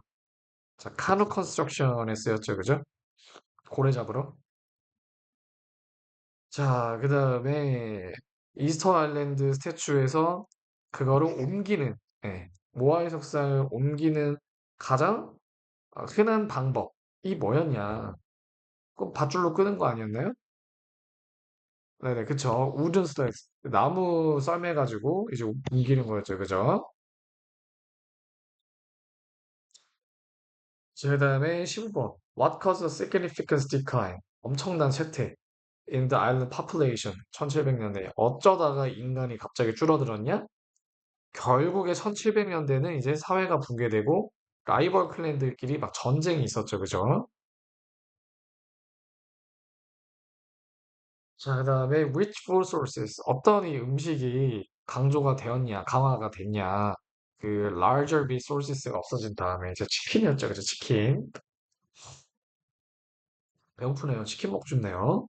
자, 카누 컨스트럭션에 쓰였죠, 그죠? 고래 잡으러. 자, 그다음에 이스터 아일랜드 스태츄에서 그거를 옮기는, 모아이 석상을 옮기는 가장 흔한 방법이 뭐였냐? 그 밧줄로 끄는 거 아니었나요? 네네, 그쵸. 우든 스타엑스. 나무 썰매가지고 이제 옮기는 거였죠. 그죠? 그 다음에 15번. What caused a significant decline? 엄청난 쇠퇴. In the island population. 1700년대. 어쩌다가 인간이 갑자기 줄어들었냐? 결국에 1700년대는 이제 사회가 붕괴되고 라이벌 클랜들끼리 막 전쟁이 있었죠. 그죠? 자, 그 다음에 which food sources? 어떤 이 음식이 강조가 되었냐, 강화가 됐냐. 그 larger meat sources가 없어진 다음에 이제 치킨이었죠. 그죠? 치킨. 배고프네요. 치킨 먹고 싶네요.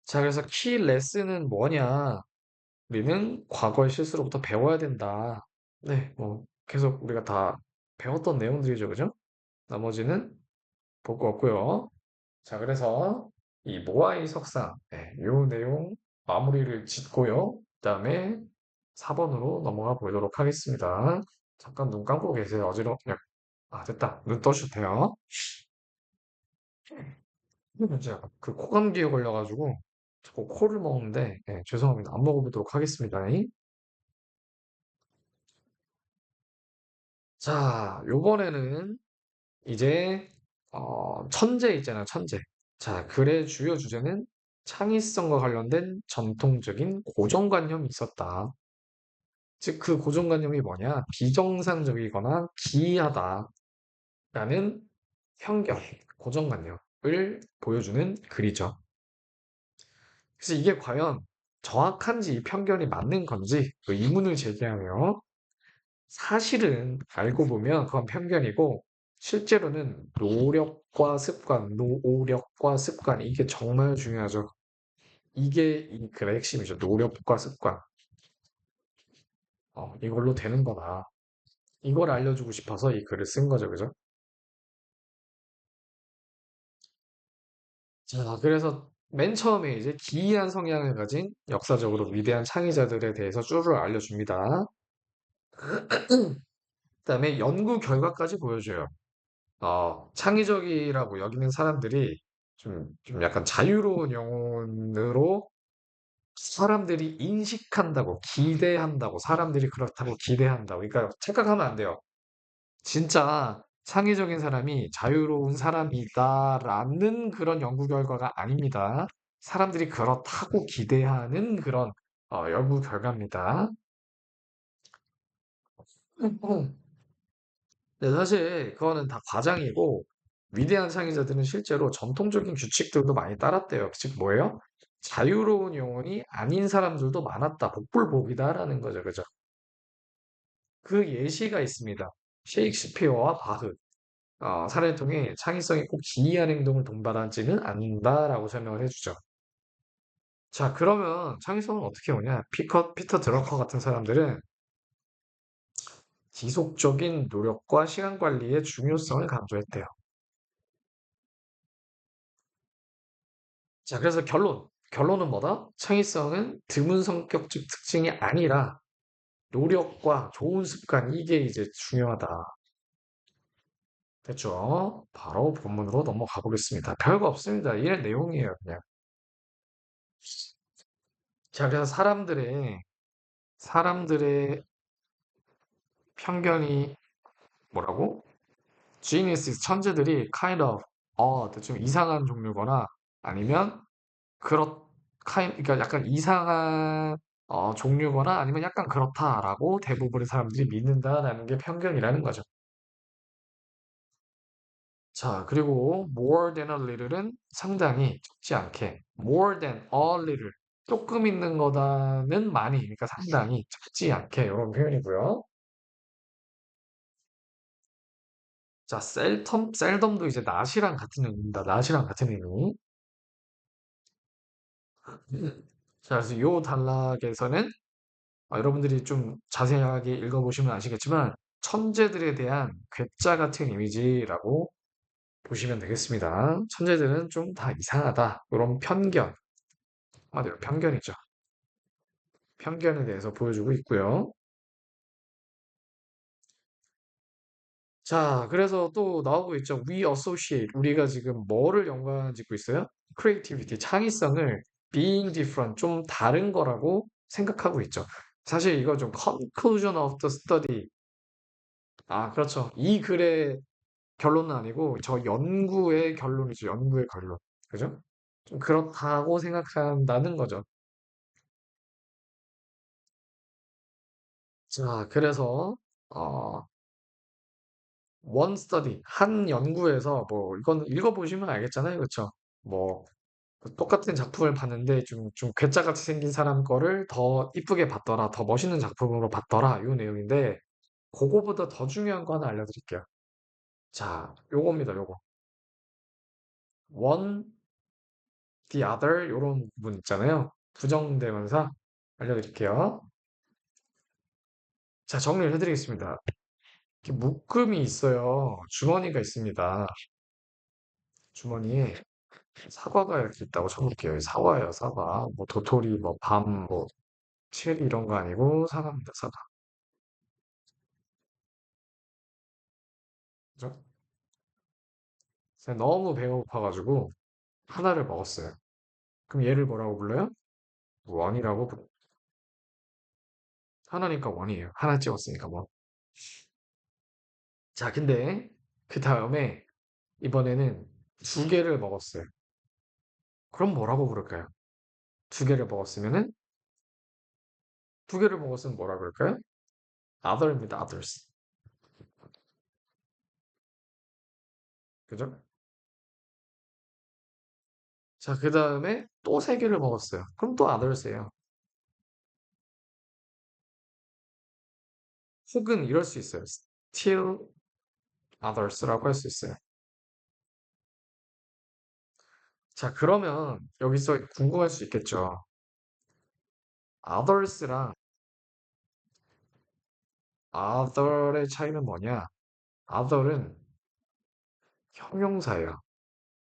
자, 그래서 키 레슨은 뭐냐? 우리는 과거의 실수로부터 배워야 된다. 네, 뭐 계속 우리가 다 배웠던 내용들이죠. 그죠? 나머지는 볼 거 없고요. 자, 그래서 이 모아이 석상, 요 내용 마무리를 짓고요. 그다음에 4번으로 넘어가 보도록 하겠습니다. 잠깐 눈 감고 계세요. 됐다. 눈 떠셔도 돼요. 제가 그 코감기에 걸려가지고 자꾸 코를 먹는데, 죄송합니다. 안 먹어보도록 하겠습니다. 자, 요번에는 이제 천재 있잖아요. 천재. 자, 글의 주요 주제는 창의성과 관련된 전통적인 고정관념이 있었다. 즉, 그 고정관념이 뭐냐? 비정상적이거나 기이하다라는 편견, 고정관념을 보여주는 글이죠. 그래서 이게 과연 정확한지 이 편견이 맞는 건지 그 의문을 제기하며 사실은 알고 보면 그건 편견이고 실제로는 노력과 습관 이게 정말 중요하죠. 이게 이 글의 핵심이죠. 노력과 습관. 이걸로 되는 거다. 이걸 알려주고 싶어서 이 글을 쓴 거죠. 그죠? 자, 그래서 맨 처음에 이제 기이한 성향을 가진 역사적으로 위대한 창의자들에 대해서 쭈루를 알려줍니다. 그다음에 연구 결과까지 보여줘요. 창의적이라고 여기는 사람들이 좀 약간 자유로운 영혼으로 사람들이 인식한다고, 기대한다고, 사람들이 그렇다고 기대한다고. 그러니까 착각하면 안 돼요. 진짜 창의적인 사람이 자유로운 사람이다라는 그런 연구 결과가 아닙니다. 사람들이 그렇다고 기대하는 그런 연구 결과입니다. 근데 사실 그거는 다 과장이고 위대한 창의자들은 실제로 전통적인 규칙들도 많이 따랐대요. 즉 뭐예요? 자유로운 영혼이 아닌 사람들도 많았다. 복불복이다라는 거죠. 그죠? 그 예시가 있습니다. 셰익스피어와 바흐. 사례를 통해 창의성이 꼭 기이한 행동을 동반하지는 않는다라고 설명을 해주죠. 자, 그러면 창의성은 어떻게 오냐? 피터 드러커 같은 사람들은 지속적인 노력과 시간 관리의 중요성을 강조했대요. 자, 그래서 결론은 뭐다? 창의성은 드문 성격적 특징이 아니라 노력과 좋은 습관, 이게 이제 중요하다. 됐죠? 바로 본문으로 넘어가 보겠습니다. 별거 없습니다. 이런 내용이에요, 그냥. 자, 그래서 사람들의 편견이 뭐라고? geniuses, 천재들이 kind of, 좀 이상한 종류거나 아니면 그러니까 약간 이상한 종류거나 아니면 약간 그렇다라고 대부분의 사람들이 믿는다라는 게 편견이라는 거죠. 자, 그리고 more than a little은 상당히 적지 않게 more than a little 조금 있는 거다는 많이 그러니까 상당히 적지 않게 이런 표현이고요. 자, 셀덤도 이제 not이랑 같은 의미입니다. not이랑 같은 의미. 자, 그래서 요 단락에서는 여러분들이 좀 자세하게 읽어보시면 아시겠지만 천재들에 대한 괴짜 같은 이미지라고 보시면 되겠습니다. 천재들은 좀 다 이상하다. 이런 편견, 맞아요. 편견이죠. 편견에 대해서 보여주고 있고요. 자, 그래서 또 나오고 있죠. We associate. 우리가 지금 뭐를 연관 짓고 있어요? creativity, 창의성을 being different, 좀 다른 거라고 생각하고 있죠. 사실 이거 좀 conclusion of the study. 그렇죠. 이 글의 결론은 아니고 저 연구의 결론이죠. 연구의 결론. 그죠? 좀 그렇다고 생각한다는 거죠. 자, 그래서 어, one study 한 연구에서 뭐 이건 읽어보시면 알겠잖아요. 그렇죠? 뭐 똑같은 작품을 봤는데 좀 괴짜같이 생긴 사람 거를 더 이쁘게 봤더라, 더 멋있는 작품으로 봤더라, 이 내용인데 그거보다 더 중요한 거 하나 알려드릴게요. 자, 요겁니다. 요거 one, the other 요런 부분 있잖아요. 부정대명사 알려드릴게요. 자, 정리를 해드리겠습니다. 이렇게 묶음이 있어요. 주머니가 있습니다. 주머니에 사과가 이렇게 있다고 쳐볼게요. 사과예요, 사과. 뭐 도토리, 뭐 밤, 뭐 체리 이런 거 아니고 사과입니다, 사과. 그죠? 제가 너무 배가 고파가지고 하나를 먹었어요. 그럼 얘를 뭐라고 불러요? 원이라고 하나니까 원이에요. 하나 찍었으니까 원. 자, 근데 그 다음에 이번에는 두 개를 먹었어요. 그럼 뭐라고 부를까요? 두 개를 먹었으면은 두 개를 먹었으면 뭐라 그럴까요? other입니다. others. 그죠? 자, 그 다음에 또 세 개를 먹었어요. 그럼 또 others예요. 혹은 이럴 수 있어요. still others라고 할 수 있어요. 자, 그러면 여기서 궁금할 수 있겠죠. others랑 other의 차이는 뭐냐? other은 형용사예요.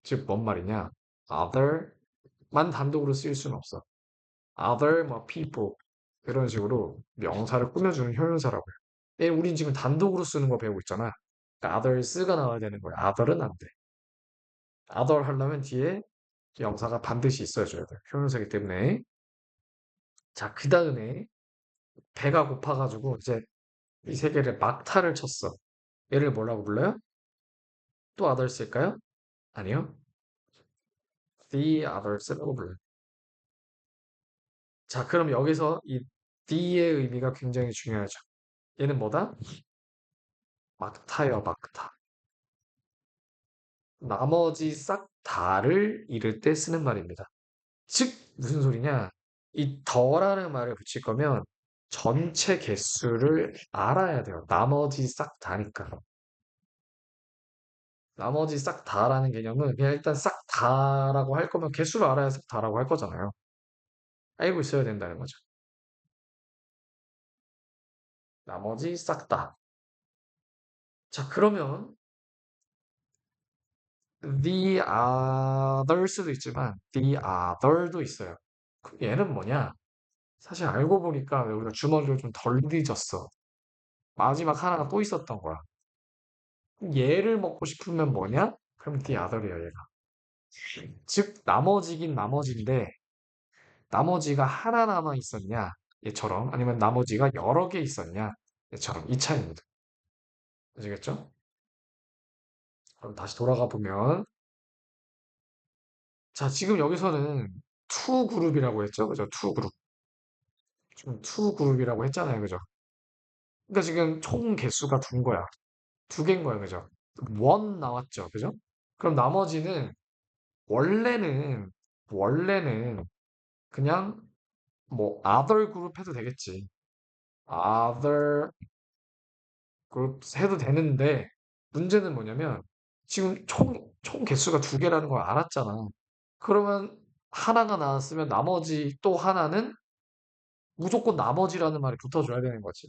즉, 뭔 말이냐? other만 단독으로 쓰일 수는 없어. other, 뭐, people. 이런 식으로 명사를 꾸며주는 형용사라고요. 우린 지금 단독으로 쓰는 거 배우고 있잖아. 그러니까 others가 나와야 되는 거야. other은 안 돼. other 하려면 뒤에 명사가 반드시 있어줘야 돼. 형용사기 때문에. 자, 그 다음에 배가 고파가지고 이제 이 세 개를 막타를 쳤어. 얘를 뭐라고 불러요? 또 others일까요? 아니요. The others라고 불러요. 자, 그럼 여기서 이 the의 의미가 굉장히 중요하죠. 얘는 뭐다? 막타요, 막타. 나머지 싹 다를 이를 때 쓰는 말입니다. 즉, 무슨 소리냐? 이 더라는 말을 붙일 거면 전체 개수를 알아야 돼요. 나머지 싹 다니까. 나머지 싹 다라는 개념은 그냥 일단 싹 다라고 할 거면 개수를 알아야 싹 다라고 할 거잖아요. 알고 있어야 된다는 거죠. 나머지 싹 다. 자, 그러면 the other스도 있지만 the other도 있어요. 그럼 얘는 뭐냐? 사실 알고 보니까 우리가 주머니를 좀 덜 뒤졌어. 마지막 하나가 또 있었던 거야. 그럼 얘를 먹고 싶으면 뭐냐? 그럼 the other이야, 얘가. 즉, 나머지긴 나머지인데, 나머지가 하나 남아 있었냐? 얘처럼. 아니면 나머지가 여러 개 있었냐? 얘처럼. 이 차이입니다. 아시겠죠? 그럼 다시 돌아가 보면, 자, 지금 여기서는 투 그룹이라고 했죠? 그죠? 투 그룹. 지금 투 그룹이라고 했잖아요. 그죠? 그러니까 지금 총 개수가 둔 거야. 두 개인 거야. 그죠? 원 나왔죠. 그죠? 그럼 나머지는 원래는 원래는 그냥 뭐 other 그룹 해도 되겠지. other 그룹 해도 되는데 문제는 뭐냐면 지금 총 개수가 두 개라는 걸 알았잖아. 그러면 하나가 나왔으면 나머지 또 하나는 무조건 나머지라는 말이 붙어줘야 되는 거지.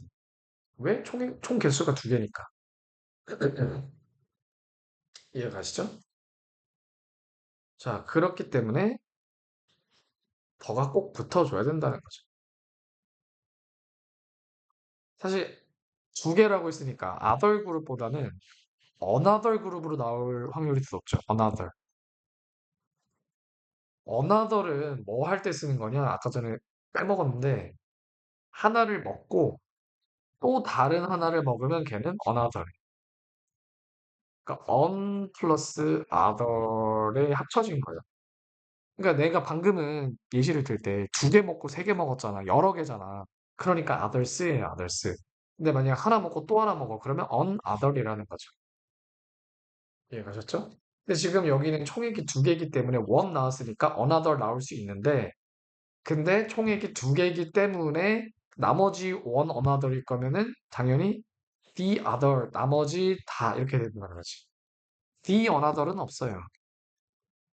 왜? 총 개수가 두 개니까. 이해 가시죠? 자, 그렇기 때문에 더가 꼭 붙어줘야 된다는 거죠. 사실 두 개라고 했으니까 other 그룹보다는 another 그룹으로 나올 확률이 더 높죠. another. another은 뭐 할 때 쓰는 거냐? 아까 전에 빼먹었는데 하나를 먹고 또 다른 하나를 먹으면 걔는 another. 그러니까 on 플러스 other에 합쳐진 거예요. 그러니까 내가 방금은 예시를 들 때 두 개 먹고 세 개 먹었잖아. 여러 개잖아. 그러니까 others예요, others. 근데 만약 하나 먹고 또 하나 먹어. 그러면 on other이라는 거죠. 이해가셨죠? 근데 지금 여기는 총액이 두 개이기 때문에 one 나왔으니까 another 나올 수 있는데 근데 총액이 두 개이기 때문에 나머지 one another일 거면은 당연히 the other 나머지 다 이렇게 되는 거지. the another은 없어요.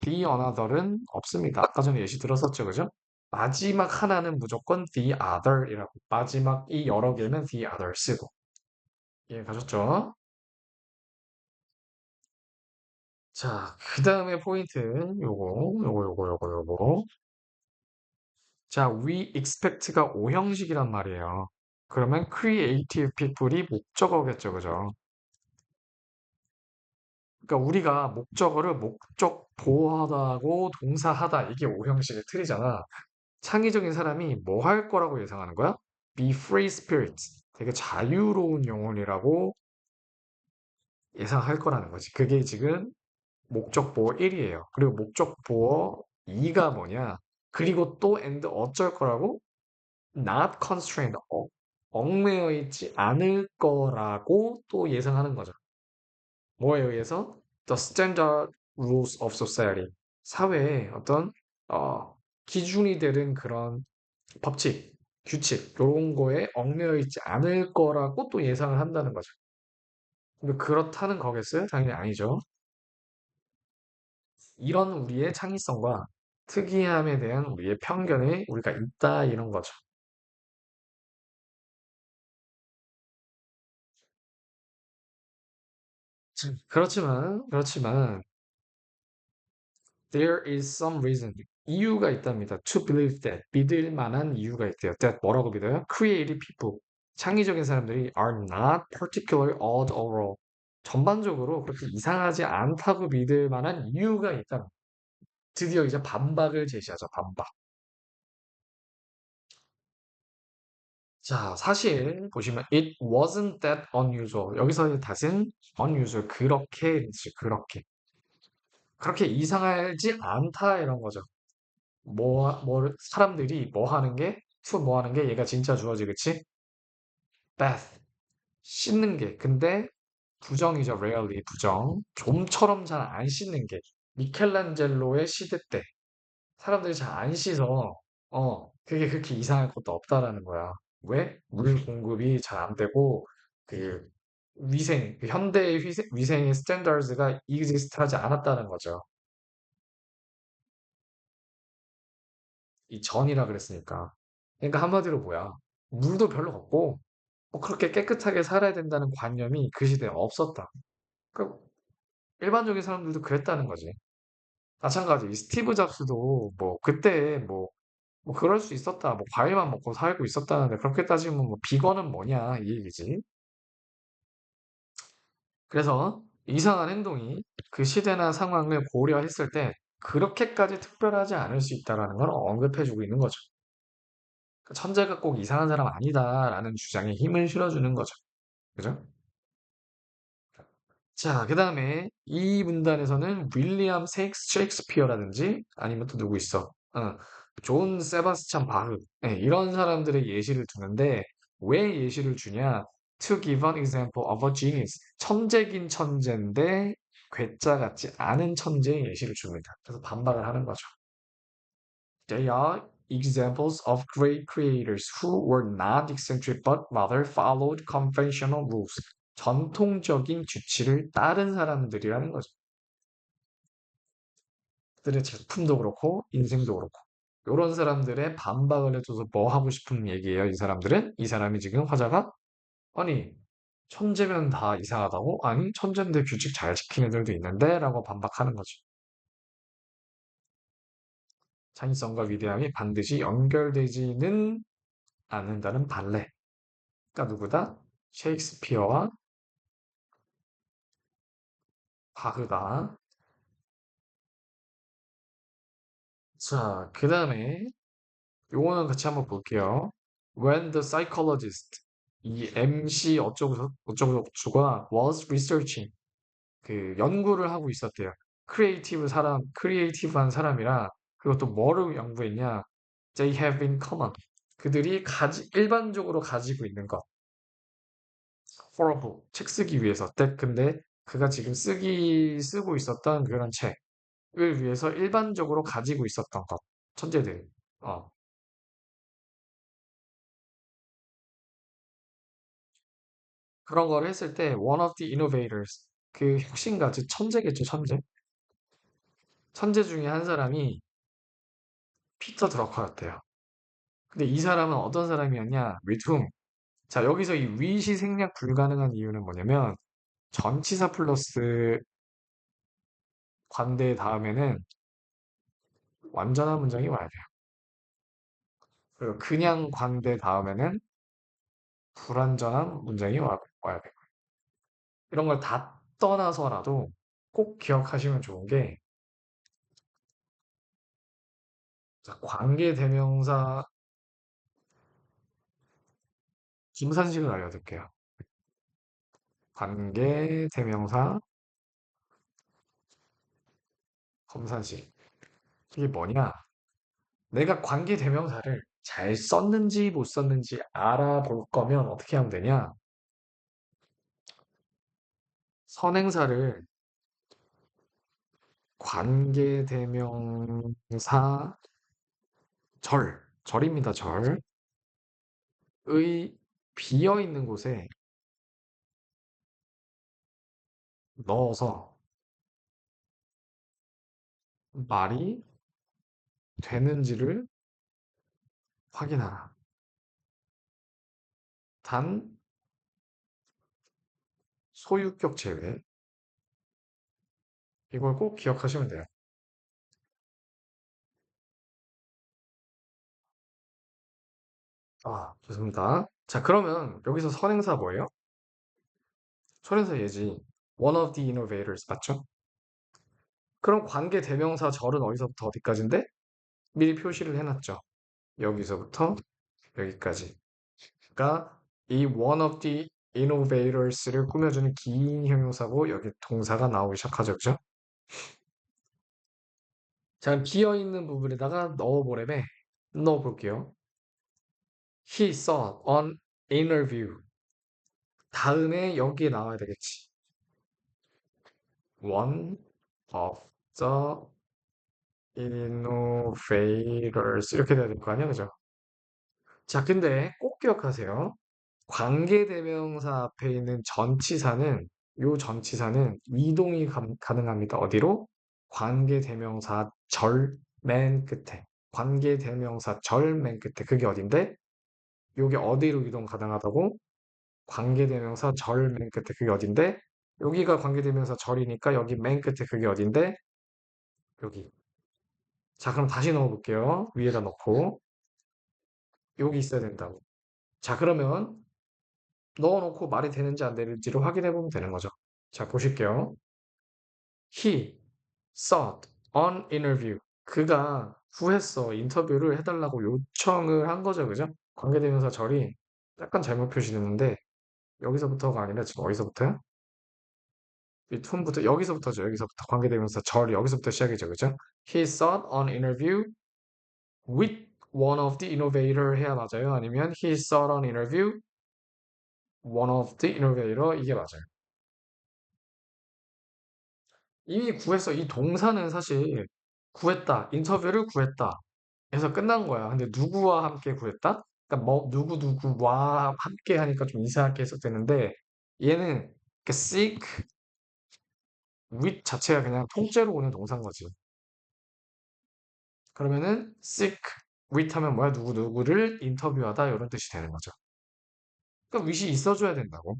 the another은 없습니다. 아까 전에 예시 들었었죠, 그죠? 마지막 하나는 무조건 the other이라고. 마지막 이 여러 개는 the other 쓰고. 이해가셨죠? 자, 그 다음에 포인트는 요거. 자, we expect가 오형식이란 말이에요. 그러면 creative people이 목적어겠죠, 그죠? 그러니까 우리가 목적어를 목적 보호하다고 동사하다 이게 오형식의 틀이잖아. 창의적인 사람이 뭐 할 거라고 예상하는 거야? Be free spirits. 되게 자유로운 영혼이라고 예상할 거라는 거지. 그게 지금 목적 보어 1이에요. 그리고 목적 보어 2가 뭐냐? 그리고 또 and 어쩔 거라고? Not constrained. 얽매여 있지 않을 거라고 또 예상하는 거죠. 뭐에 의해서? The standard rules of society. 사회의 어떤 어, 기준이 되는 그런 법칙, 규칙, 이런 거에 얽매여 있지 않을 거라고 또 예상을 한다는 거죠. 근데 그렇다는 거겠어요? 당연히 아니죠. 이런 우리의 창의성과 특이함에 대한 우리의 편견이 우리가 있다 이런 거죠. 그렇지만 there is some reason 이유가 있답니다. To believe that 믿을 만한 이유가 있대요. That 뭐라고 믿어요? Creative people 창의적인 사람들이 are not particularly odd overall 전반적으로 그렇게 이상하지 않다고 믿을 만한 이유가 있다. 드디어 이제 반박을 제시하죠. 반박. 자, 사실 보시면 it wasn't that unusual. 여기서의 that은 unusual 그렇게 이상하지 않다 이런 거죠. 사람들이 뭐 하는 게 to 뭐 하는 게 얘가 진짜 주어지 그치? bath 씻는 게 근데 부정이죠. rarely 부정. 좀처럼 잘 안 씻는 게 미켈란젤로의 시대 때 사람들이 잘 안 씻어. 그게 그렇게 이상할 것도 없다라는 거야. 왜? 물 공급이 잘 안 되고, 그, 그 현대의 위생의 스탠다드가 exist 하지 않았다는 거죠. 이 전이라 그랬으니까. 그러니까 한마디로 뭐야? 물도 별로 없고, 뭐 그렇게 깨끗하게 살아야 된다는 관념이 그 시대에 없었다. 그 일반적인 사람들도 그랬다는 거지. 마찬가지. 이 스티브 잡스도 뭐 그때 뭐 그럴 수 있었다. 뭐 과일만 먹고 살고 있었다는데 그렇게 따지면 뭐 비건은 뭐냐 이 얘기지. 그래서 이상한 행동이 그 시대나 상황을 고려했을 때 그렇게까지 특별하지 않을 수 있다라는 걸 언급해주고 있는 거죠. 그러니까 천재가 꼭 이상한 사람 아니다라는 주장에 힘을 실어주는 거죠. 그죠? 자, 그 다음에 이 문단에서는 윌리엄 셰익스피어라든지 아니면 또 누구 있어? 존 세바스찬 바흐. 네, 이런 사람들의 예시를 두는데 왜 예시를 주냐? To give an example of a genius. 천재긴 천재인데 괴짜 같지 않은 천재의 예시를 줍니다. 그래서 반박을 하는 거죠. They are examples of great creators who were not eccentric but rather followed conventional rules. 전통적인 규칙을 따른 사람들이라는 거죠. 그들의 작품도 그렇고 인생도 그렇고 이런 사람들의 반박을 해줘서 뭐 하고 싶은 얘기예요. 이 사람들은 이 사람이 지금 화자가 아니 천재면 다 이상하다고? 아니 천재인데 규칙 잘 지키는 애들도 있는데 라고 반박하는 거죠. 창의성과 위대함이 반드시 연결되지는 않는다는 반래. 그러니까 누구다? 셰익스피어와 바흐다. 자, 그 다음에 요거는 같이 한번 볼게요. When the psychologist, 이 MC 어쩌고저쩌고가 was researching, 그 연구를 하고 있었대요. 크리에이티브한 사람이라 그것도 뭐를 연구했냐? They have in common. 그들이 일반적으로 가지고 있는 것. For a book, 책 쓰기 위해서. 근데 그가 지금 쓰고 있었던 그런 책을 위해서 일반적으로 가지고 있었던 것. 천재들. 어. 그런 걸 했을 때 one of the innovators 그 혁신가 즉 천재겠죠 천재 천재 중에 한 사람이 피터 드러커였대요. 근데 이 사람은 어떤 사람이었냐? with whom. 자 여기서 이 with이 생략 불가능한 이유는 뭐냐면 전치사 플러스 관대 다음에는 완전한 문장이 와야 돼요. 그리고 그냥 관대 다음에는 불완전한 문장이 와야 돼요. 이런 걸 다 떠나서라도 꼭 기억하시면 좋은 게 자, 관계대명사 김산식을 알려드릴게요. 관계 대명사 검산식. 이게 뭐냐? 내가 관계 대명사를 잘 썼는지 못 썼는지 알아볼 거면 어떻게 하면 되냐? 선행사를 관계 대명사 절입니다. 절의 비어 있는 곳에 넣어서 말이 되는지를 확인하라. 단 소유격 제외. 이걸 꼭 기억하시면 돼요. 아, 좋습니다. 자, 그러면 여기서 선행사 뭐예요? 선행사 예지. One of the innovators 맞죠? 그럼 관계 대명사 절은 어디서부터 어디까지인데? 미리 표시를 해놨죠. 여기서부터 여기까지. 그러니까 이 one of the innovators를 꾸며주는 긴 형용사고 여기 동사가 나오기 시작하죠. 그죠? 자, 비어있는 부분에다가 넣어보래매. 넣어볼게요. He saw on interview. 다음에 여기에 나와야 되겠지. One of the innovators. 이렇게 돼야 될 거 아니야? 그죠? 자, 근데 꼭 기억하세요. 관계대명사 앞에 있는 전치사는 요 전치사는 이동이 가능합니다. 어디로? 관계대명사 절 맨 끝에. 관계대명사 절 맨 끝에. 그게 어딘데? 요게 어디로 이동 가능하다고? 관계대명사 절 맨 끝에 그게 어딘데? 여기가 관계대명사 절이니까 여기 맨 끝에 그게 어딘데? 여기. 자, 그럼 다시 넣어볼게요. 위에다 넣고 여기 있어야 된다고. 자, 그러면 넣어놓고 말이 되는지 안 되는지를 확인해 보면 되는 거죠. 자, 보실게요. He sought an interview. 그가 구했어. 인터뷰를 해달라고 요청을 한 거죠. 그죠? 관계대명사 절이 약간 잘못 표시됐는데 여기서부터가 아니라 지금 어디서부터야? 이 톤부터 여기서부터죠. 여기서부터 관계대명사 절 여기서부터 시작이죠. 그죠? He sought an interview with one of the innovator 해야 맞아요? 아니면 he sought an interview one of the innovator 이게 맞아요. 이미 구했어. 이 동사는 사실 구했다. 인터뷰를 구했다. 해서 끝난 거야. 근데 누구와 함께 구했다? 그러니까 뭐 누구와 함께 하니까 좀 이상하게 해석되는데 얘는 그 seek with 자체가 그냥 통째로 오는 동사인 거지. 그러면은 seek with 하면 뭐야? 누구 누구를 인터뷰하다 이런 뜻이 되는 거죠. 그러니까 with이 있어줘야 된다고.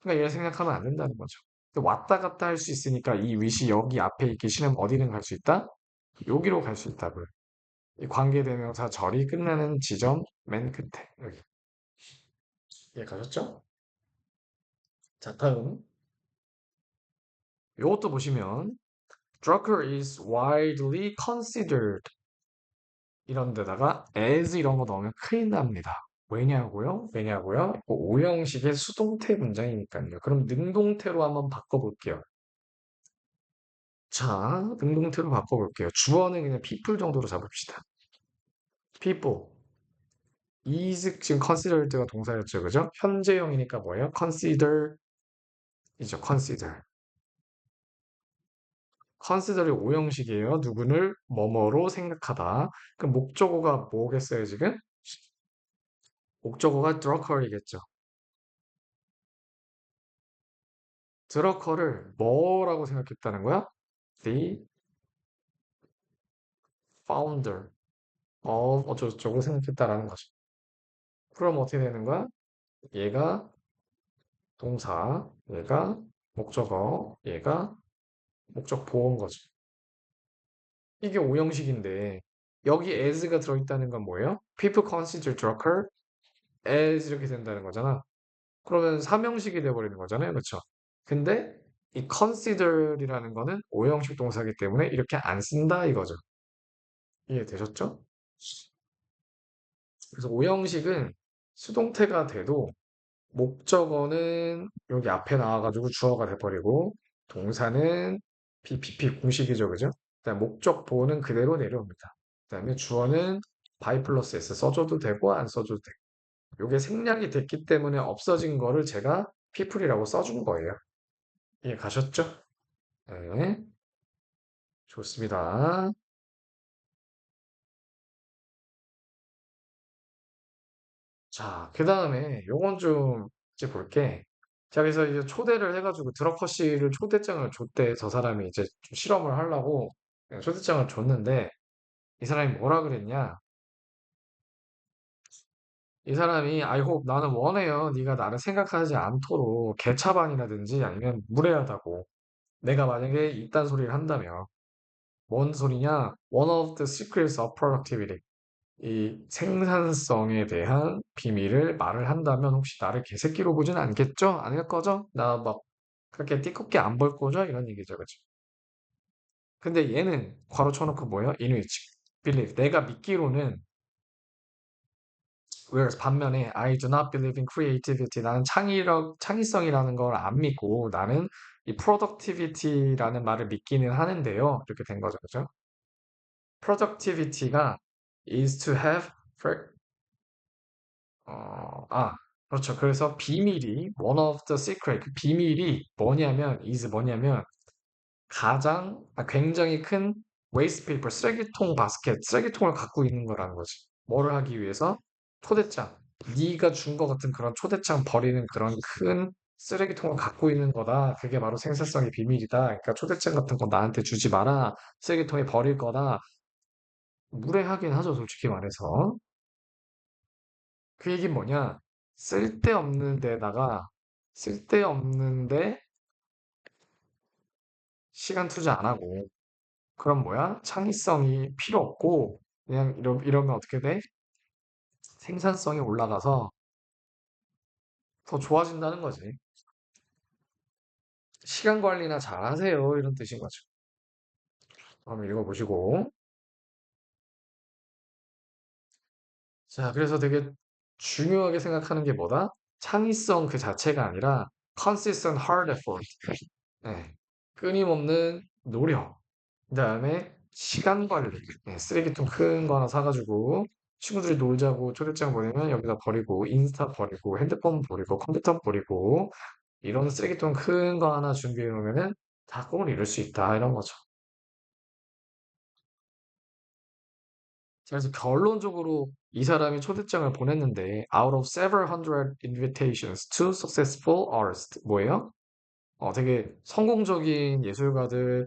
그러니까 얘를 생각하면 안 된다는 거죠. 근데 왔다 갔다 할 수 있으니까 이 with이 여기 앞에 있기 싫으면 어디는 갈 수 있다? 여기로 갈 수 있다고요. 이 관계대명사 절이 끝나는 지점 맨 끝에 여기. 이해 가셨죠? 자, 다음. 이것도 보시면 Drucker is widely considered 이런 데다가 as 이런 거 넣으면 큰일 납니다. 왜냐고요? 왜냐고요? 이거 오형식의 수동태 문장이니까요. 그럼 능동태로 한번 바꿔볼게요. 자, 능동태로 바꿔볼게요. 주어는 그냥 people 정도로 잡읍시다. people is 지금 considered가 동사였죠, 그죠? 현재형이니까 뭐예요? consider이죠, consider. consider이 오형식이에요. 누구를 뭐뭐로 생각하다. 그럼 목적어가 뭐겠어요, 지금? 목적어가 drucker이겠죠. drucker를 뭐라고 생각했다는 거야? The founder of 어쩌고저쩌고 생각했다라는 거죠. 그럼 어떻게 되는 거야? 얘가 동사, 얘가 목적어, 얘가 목적 보어인 거죠. 이게 오형식인데 여기 as가 들어있다는 건 뭐예요? People consider drucker as 이렇게 된다는 거잖아. 그러면 삼형식이 돼버리는 거잖아요. 그렇죠? 근데 이 consider이라는 거는 오형식 동사이기 때문에 이렇게 안 쓴다 이거죠. 이해되셨죠? 그래서 오형식은 수동태가 돼도 목적어는 여기 앞에 나와가지고 주어가 돼버리고 동사는 BPP 공식이죠. 그죠? 그다음 목적 보호는 그대로 내려옵니다. 그다음에 주어는 by 플러스 s 써줘도 되고 안 써줘도 되고 요게 생략이 됐기 때문에 없어진 거를 제가 people이라고 써준 거예요. 이해 가셨죠? 네, 좋습니다. 자, 그 다음에 요건 좀 이제 볼게. 자, 그래서 이제 초대를 해가지고 드러커 씨를 초대장을 줬대. 저 사람이 이제 좀 실험을 하려고 초대장을 줬는데 이 사람이 뭐라 그랬냐? 이 사람이 I hope 나는 원해요. 네가 나를 생각하지 않도록 개차반이라든지 아니면 무례하다고. 내가 만약에 이딴 소리를 한다면 뭔 소리냐? One of the secrets of productivity. 이 생산성에 대한 비밀을 말을 한다면 혹시 나를 개새끼로 보진 않겠죠? 아닐 거죠? 나 막 그렇게 띠껍게 안 볼 거죠? 이런 얘기죠, 그죠? 근데 얘는 괄호 쳐놓고 뭐예요? in which believe 내가 믿기로는 whereas 반면에 I do not believe in creativity 나는 창의성이라는 걸 안 믿고 나는 이 productivity라는 말을 믿기는 하는데요. 이렇게 된 거죠, 그죠? productivity가 is to have 그렇죠. 그래서 비밀이 one of the secret 그 비밀이 뭐냐면 is 뭐냐면 굉장히 큰 waste paper 쓰레기통 바스켓 쓰레기통을 갖고 있는 거라는 거지. 뭐를 하기 위해서? 초대장. 네가 준 거 같은 그런 초대장 버리는 그런 큰 쓰레기통을 갖고 있는 거다. 그게 바로 생산성의 비밀이다. 그러니까 초대장 같은 거 나한테 주지 마라. 쓰레기통에 버릴 거다. 무례하긴 하죠, 솔직히 말해서. 그 얘기는 뭐냐? 쓸데없는 데다가 쓸데없는데 시간 투자 안 하고 그럼 뭐야? 창의성이 필요 없고 그냥 이러면 어떻게 돼? 생산성이 올라가서 더 좋아진다는 거지. 시간 관리나 잘 하세요. 이런 뜻인 거죠. 한번 읽어보시고. 자, 그래서 되게 중요하게 생각하는 게 뭐다? 창의성 그 자체가 아니라 consistent hard effort. 네. 끊임없는 노력. 그다음에 시간 관리. 네, 쓰레기통 큰 거 하나 사가지고 친구들이 놀자고 초대장 보내면 여기다 버리고 인스타 버리고 핸드폰 버리고 컴퓨터 버리고 이런 쓰레기통 큰 거 하나 준비해 놓으면은 다 꿈을 이룰 수 있다 이런 거죠. 그래서 결론적으로 이 사람이 초대장을 보냈는데 out of several hundred invitations to successful artists 뭐예요? 되게 성공적인 예술가들,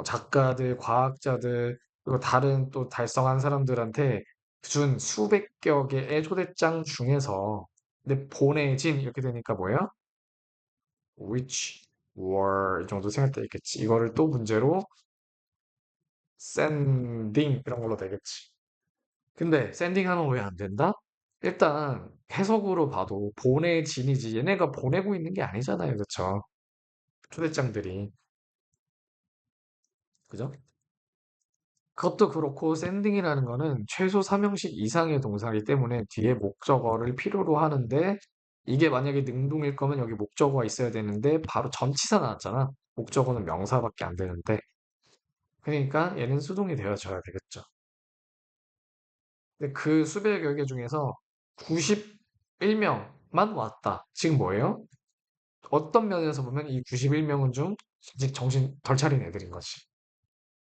작가들, 과학자들, 그리고 다른 또 달성한 사람들한테 준 수백 여 개의 초대장 중에서 근데 보내진 이렇게 되니까 뭐예요? which were 이 정도 생각돼 있겠지. 이거를 또 문제로 sending 이런 걸로 되겠지. 근데 샌딩하면 왜 안 된다? 일단 해석으로 봐도 보내진이지 얘네가 보내고 있는 게 아니잖아요. 그쵸? 초대장들이. 그죠? 그것도 그렇고 샌딩이라는 거는 최소 3형식 이상의 동사이기 때문에 뒤에 목적어를 필요로 하는데 이게 만약에 능동일 거면 여기 목적어가 있어야 되는데 바로 전치사 나왔잖아. 목적어는 명사밖에 안 되는데. 그러니까 얘는 수동이 되어줘야 되겠죠. 근데 그 수백여 개 중에서 91명만 왔다. 지금 뭐예요? 어떤 면에서 보면 이 91명은 좀 아직 정신 덜 차린 애들인 거지.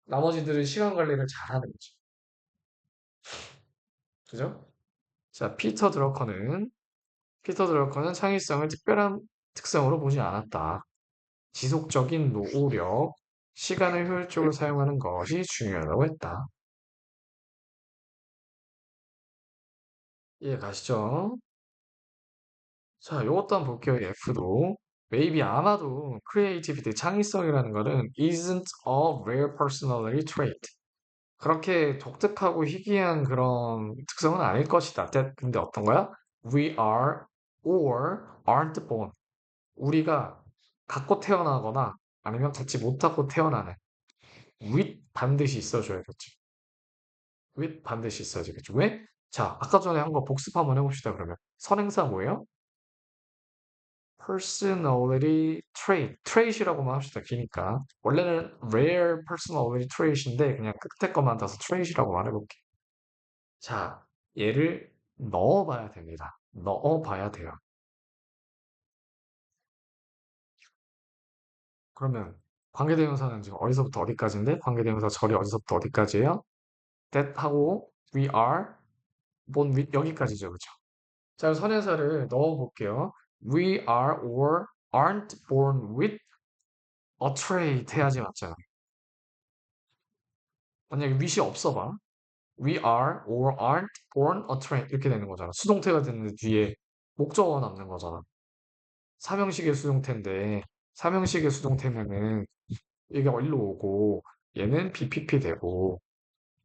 나머지들은 시간 관리를 잘하는 거지. 그죠? 자, 피터 드러커는 창의성을 특별한 특성으로 보지 않았다. 지속적인 노력, 시간을 효율적으로 사용하는 것이 중요하다고 했다. 이해 가시죠? 자, 요것도 한번 볼게요. F도. maybe 아마도 creativity, 창의성이라는 거는 isn't a rare personality trait. 그렇게 독특하고 희귀한 그런 특성은 아닐 것이다. 근데 어떤 거야? We are or aren't born. 우리가 갖고 태어나거나 아니면 갖지 못하고 태어나는 with 반드시 있어줘야겠죠. with 반드시 있어야겠죠. 왜? 자, 아까 전에 한 거 복습 한번 해봅시다. 그러면 선행사 뭐예요? personality trait이라고만 합시다. 기니까 원래는 rare personality trait인데 그냥 끝에 것만 따서 trait이라고 말해볼게. 자, 얘를 넣어봐야 됩니다. 넣어봐야 돼요. 그러면 관계대명사는 지금 어디서부터 어디까지인데 관계대명사 절이 어디서부터 어디까지예요? that 하고 we are born with 여기까지죠. 그죠? 자, 선행사를 넣어볼게요. We are or aren't born with a trait 해야지 맞잖아. 만약에 with이 없어 봐. We are or aren't born a trait 이렇게 되는 거잖아. 수동태가 됐는데 뒤에 목적어가 남는 거잖아. 삼형식의 수동태인데 삼형식의 수동태면은 이게 일로 오고 얘는 BPP 되고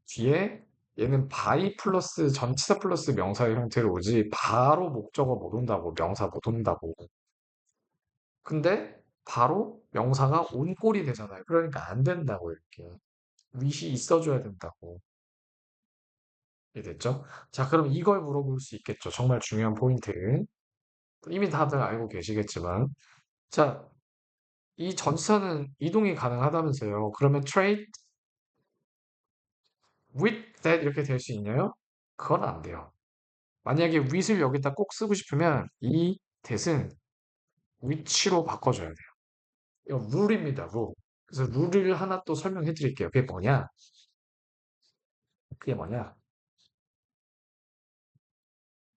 뒤에 얘는 by 플러스 전치사 플러스 명사의 형태로 오지 바로 목적어 못 온다고 명사 못 온다고. 근데 바로 명사가 온 꼴이 되잖아요. 그러니까 안 된다고 이렇게. 윗이 있어줘야 된다고. 이해됐죠? 자, 그럼 이걸 물어볼 수 있겠죠. 정말 중요한 포인트. 이미 다들 알고 계시겠지만. 자, 이 전치사는 이동이 가능하다면서요. 그러면 trade with that 이렇게 될 수 있나요? 그건 안 돼요. 만약에 with을 여기다 꼭 쓰고 싶으면 이 that은 which로 바꿔줘야 돼요. 이거 룰입니다, 룰. 그래서 룰을 하나 또 설명해 드릴게요. 그게 뭐냐? 그게 뭐냐?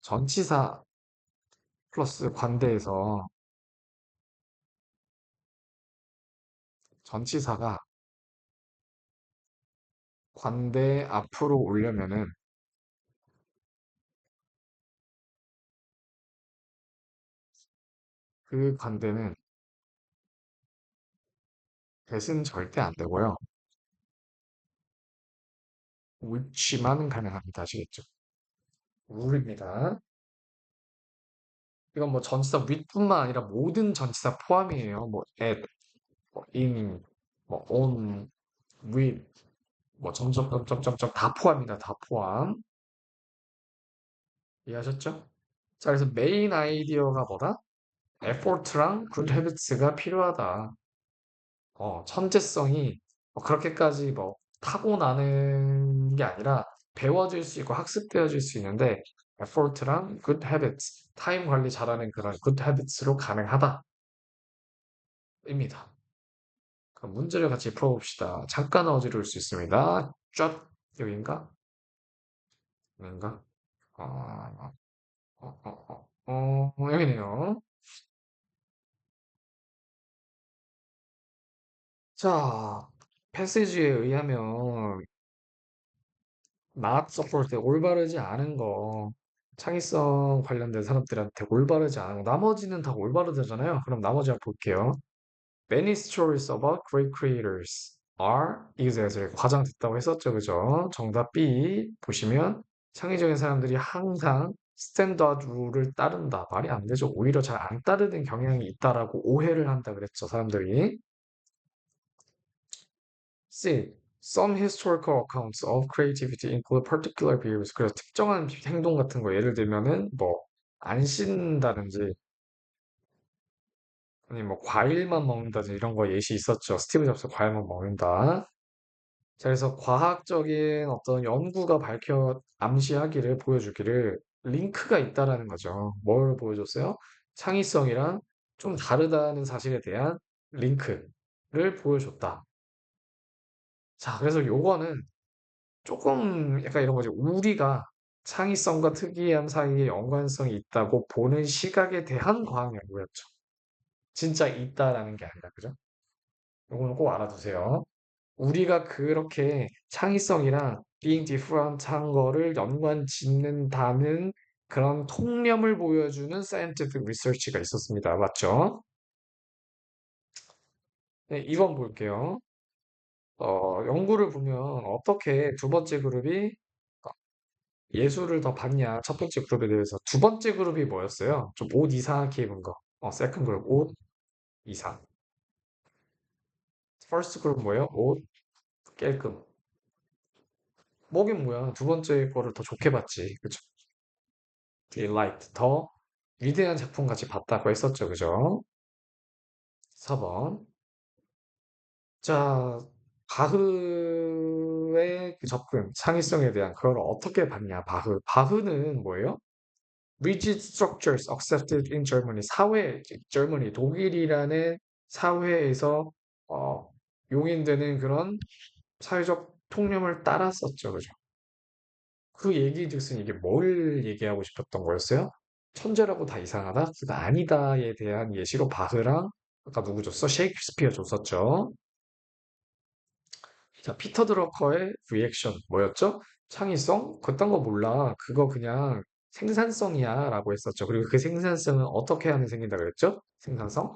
전치사 플러스 관대에서 전치사가 관대 앞으로 오려면은 그 관대는 대은 절대 안 되고요. which만 가능합니다. 아시겠죠? woul드입니다. 이건 뭐 전치사 with뿐만 아니라 모든 전치사 포함이에요. 뭐 at, 뭐 in, 뭐 on, with, 뭐 점점점점점점 다 포함입니다. 다 포함. 이해하셨죠? 자, 그래서 메인 아이디어가 뭐다? effort랑 good habits가 필요하다. 천재성이 그렇게까지 뭐 타고나는 게 아니라 배워질 수 있고 학습되어질 수 있는데 effort랑 good habits, 타임 관리 잘하는 그런 good habits로 가능하다. 입니다. 그럼 문제를 같이 풀어봅시다. 잠깐 어지러울 수 있습니다. 쫙 여긴가? 여긴가? 어, 여기네요. 자, 패시지에 의하면 not support 올바르지 않은 거 창의성 관련된 사람들한테 올바르지 않은 거 나머지는 다 올바르다잖아요. 그럼 나머지 한번 볼게요. Many stories about great creators are 이것에 과장됐다고 했었죠. 그죠? 정답 B 보시면 창의적인 사람들이 항상 스탠다드 룰을 따른다. 말이 안 되죠. 오히려 잘 안 따르는 경향이 있다라고 오해를 한다 그랬죠. 사람들이. C. Some historical accounts of creativity include particular behaviors. 그래서 특정한 행동 같은 거 예를 들면은 뭐 안 씻는다든지 아니 뭐 과일만 먹는다든지 이런 거 예시 있었죠. 스티브 잡스 과일만 먹는다. 자, 그래서 과학적인 어떤 연구가 밝혀 암시하기를 보여주기를 링크가 있다라는 거죠. 뭘 보여줬어요? 창의성이랑 좀 다르다는 사실에 대한 링크를 보여줬다. 자, 그래서 요거는 조금 약간 이런 거지. 우리가 창의성과 특이함 사이에 연관성이 있다고 보는 시각에 대한 과학 연구였죠. 진짜 있다라는 게 아니라, 그죠? 요거는 꼭 알아두세요. 우리가 그렇게 창의성이랑 being different한 거를 연관 짓는다는 그런 통념을 보여주는 scientific research가 있었습니다. 맞죠? 네, 2번 볼게요. 연구를 보면 어떻게 두 번째 그룹이 예술을 더 받냐? 첫 번째 그룹에 대해서. 두 번째 그룹이 뭐였어요? 좀 옷 이상하게 입은 거. 세컨 그룹 옷 이상. 퍼스트 그룹 뭐예요? 옷 깔끔. 뭐긴 뭐야. 두 번째 거를 더 좋게 봤지. 그죠? delight. 더 위대한 작품 같이 봤다고 했었죠. 그죠? 4번. 자, 바흐의 그 접근, 창의성에 대한 그걸 어떻게 봤냐? 바흐는 뭐예요? rigid structures accepted in Germany. Germany, 독일이라는 사회에서 용인되는 그런 사회적 통념을 따랐었죠. 그죠? 그 얘기 즉슨 이게 뭘 얘기하고 싶었던 거였어요? 천재라고 다 이상하다? 그거 아니다에 대한 예시로 바흐랑 아까 누구 줬어? 셰익스피어 줬었죠. 자, 피터 드러커의 리액션 뭐였죠? 창의성? 그딴 거 몰라. 그거 그냥 생산성이야 라고 했었죠. 그리고 그 생산성은 어떻게 하면 생긴다 그랬죠? 생산성?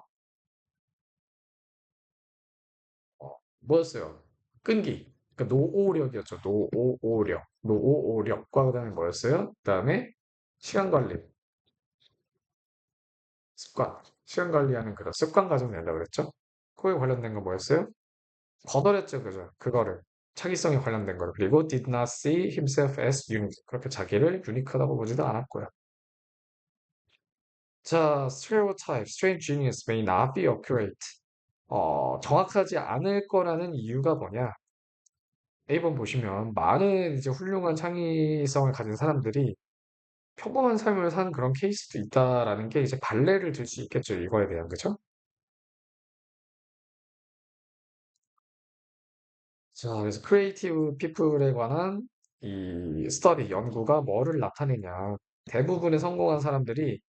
뭐였어요? 끈기. 그러니까 노오력이었죠. 노오력. 노오력과 그다음에 뭐였어요? 그다음에 시간 관리, 습관. 시간 관리하는 그런 습관 가지고 낸다 그랬죠? 그거에 관련된 거 뭐였어요? 거덜했죠, 그죠? 그거를. 창의성에 관련된 거를. 그리고 did not see himself as unique. 그렇게 자기를 유니크하다고 보지도 않았고요. 자, stereotype, strange genius may not be accurate. 정확하지 않을 거라는 이유가 뭐냐? A번 보시면 많은 이제 훌륭한 창의성을 가진 사람들이 평범한 삶을 사는 그런 케이스도 있다라는 게 이제 발레를 들 수 있겠죠. 이거에 대한, 그죠? 자, 그래서 크리에이티브 피플에 관한 이 스터디, 연구가 뭐를 나타내냐. 대부분의 성공한 사람들이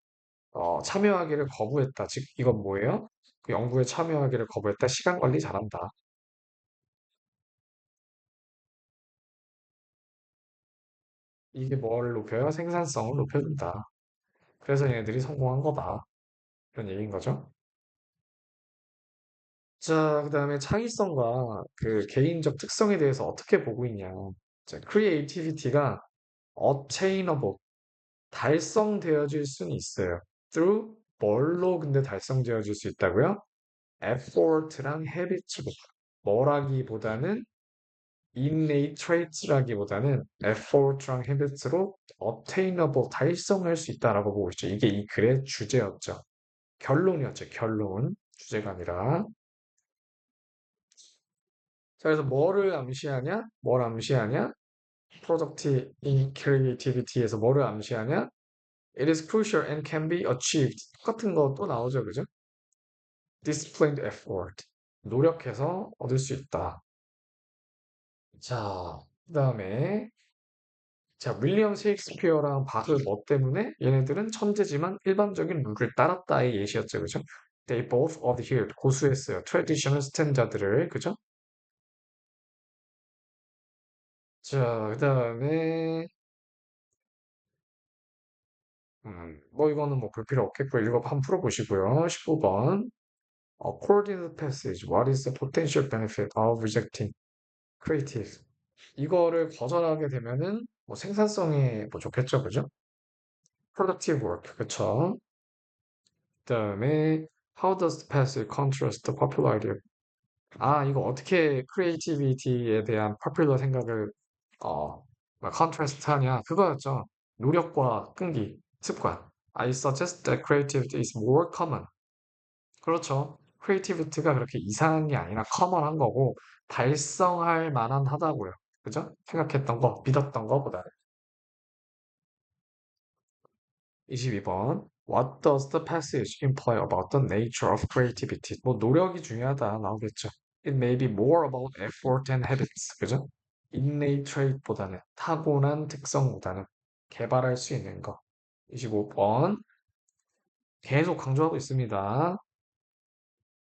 참여하기를 거부했다. 즉, 이건 뭐예요? 그 연구에 참여하기를 거부했다. 시간 관리 잘한다. 이게 뭘 높여요? 생산성을 높여준다. 그래서 얘네들이 성공한 거다. 이런 얘기인 거죠. 자, 그다음에 창의성과 그 개인적 특성에 대해서 어떻게 보고 있냐. 자, creativity가 attainable, 달성되어질 수는 있어요. through 뭘로 근데 달성되어질 수 있다고요? effort랑 habits로. 뭐라기보다는 innate traits라기보다는 effort랑 habits로 attainable, 달성할 수 있다라고 보고 있죠. 이게 이 글의 주제였죠. 결론이었죠. 결론. 주제가 아니라. 자, 그래서 뭐를 암시하냐? 뭘 암시하냐? Productive in creativity에서 뭐를 암시하냐? It is crucial and can be achieved. 똑같은 거 또 나오죠, 그죠? Disciplined effort. 노력해서 얻을 수 있다. 자, 그다음에 자, 윌리엄 셰익스피어랑 바흐 뭐 때문에 얘네들은 천재지만 일반적인 룰을 따랐다의 예시였죠, 그죠? They both adhered. 고수했어요. 트래디셔널 스탠다드를, 그죠? 자, 그다음에 뭐 이거는 뭐 볼 필요 없겠고 이거 한번 풀어보시고요. 15번. According to the passage, what is the potential benefit of rejecting creative? 이거를 거절하게 되면은 뭐 생산성에 뭐 좋겠죠, 그죠? Productive work, 그쵸? 그다음에 How does the passage contrast the popularity of 아, 이거 어떻게 크리에이티비티에 대한 popular 생각을 어, 컨트라스트 하냐? 그거였죠. 노력과 끈기, 습관. I suggest that creativity is more common. 그렇죠. 크리에이티비티가 그렇게 이상한 게 아니라 커먼한 거고 달성할 만한 하다고요. 그죠? 생각했던 거, 믿었던 거보다. 22번. What does the passage imply about the nature of creativity? 뭐 노력이 중요하다 나오겠죠. It may be more about effort and habits. 그죠? innate trait보다는 타고난 특성보다는 개발할 수 있는 거. 25번. 계속 강조하고 있습니다.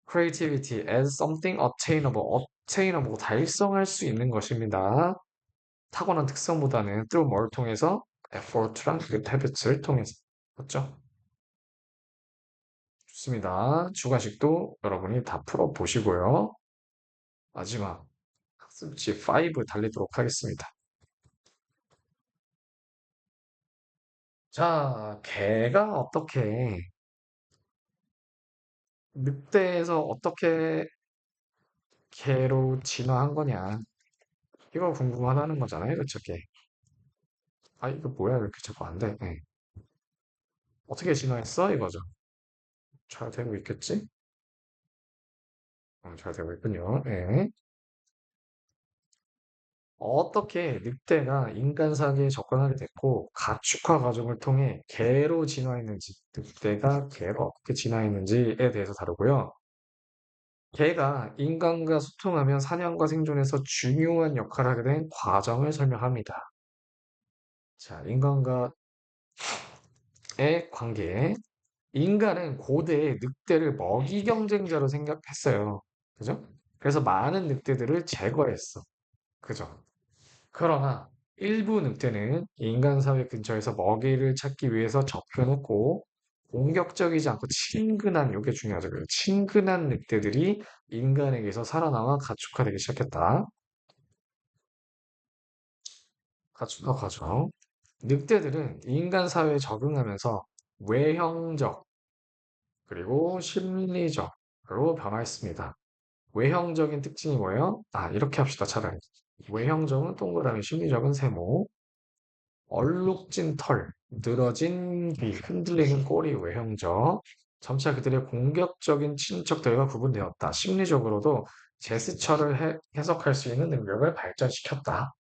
creativity as something attainable. attainable 달성할 수 있는 것입니다. 타고난 특성보다는 through 뭘 통해서? effort랑 good habits를 통해서. 맞죠? 좋습니다. 주관식도 여러분이 다 풀어보시고요. 마지막 학습지 5 달리도록 하겠습니다. 자, 개가 어떻게, 늑대에서 어떻게 개로 진화한 거냐. 이거 궁금하다는 거잖아요. 그쵸, 개. 아, 이거 뭐야. 왜 이렇게 자꾸 안 돼. 네. 어떻게 진화했어? 이거죠. 잘 되고 있겠지? 잘 되고 있군요. 네. 어떻게 늑대가 인간 사회에 접근하게 됐고 가축화 과정을 통해 개로 진화했는지, 늑대가 개로 어떻게 진화했는지에 대해서 다루고요. 개가 인간과 소통하며 사냥과 생존에서 중요한 역할을 하게 된 과정을 설명합니다. 자, 인간과의 관계. 인간은 고대에 늑대를 먹이 경쟁자로 생각했어요. 그죠? 그래서 많은 늑대들을 제거했어. 그죠? 그러나 일부 늑대는 인간 사회 근처에서 먹이를 찾기 위해서 접근했고 공격적이지 않고 친근한, 이게 중요하죠. 그래서 친근한 늑대들이 인간에게서 살아남아 가축화되기 시작했다. 가축화 과정. 늑대들은 인간 사회에 적응하면서 외형적 그리고 심리적으로 변화했습니다. 외형적인 특징이 뭐예요? 아, 이렇게 합시다, 차라리. 외형적은 동그라미, 심리적은 세모. 얼룩진 털, 늘어진 귀, 흔들리는 꼬리 외형적. 점차 그들의 공격적인 친척들과 구분되었다. 심리적으로도 제스처를 해석할 수 있는 능력을 발전시켰다.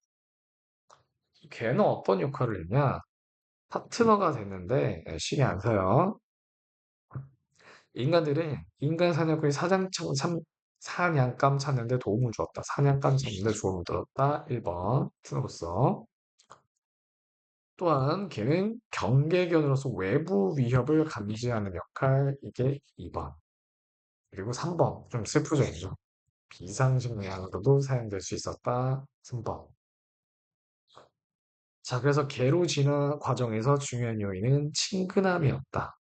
걔는 어떤 역할을 했냐? 파트너가 됐는데 신이 안 서요. 인간들은 인간 사냥꾼이 사냥감 찾는 데 도움을 주었다. 사냥감 찾는 데 도움을 들었다. 1번 트로서. 또한 걔는 경계견으로서 외부 위협을 감지하는 역할, 이게 2번. 그리고 3번, 좀 슬프죠, 이죠. 비상식량으로도 사용될 수 있었다. 3번. 자, 그래서 개로 진화 과정에서 중요한 요인은 친근함이었다.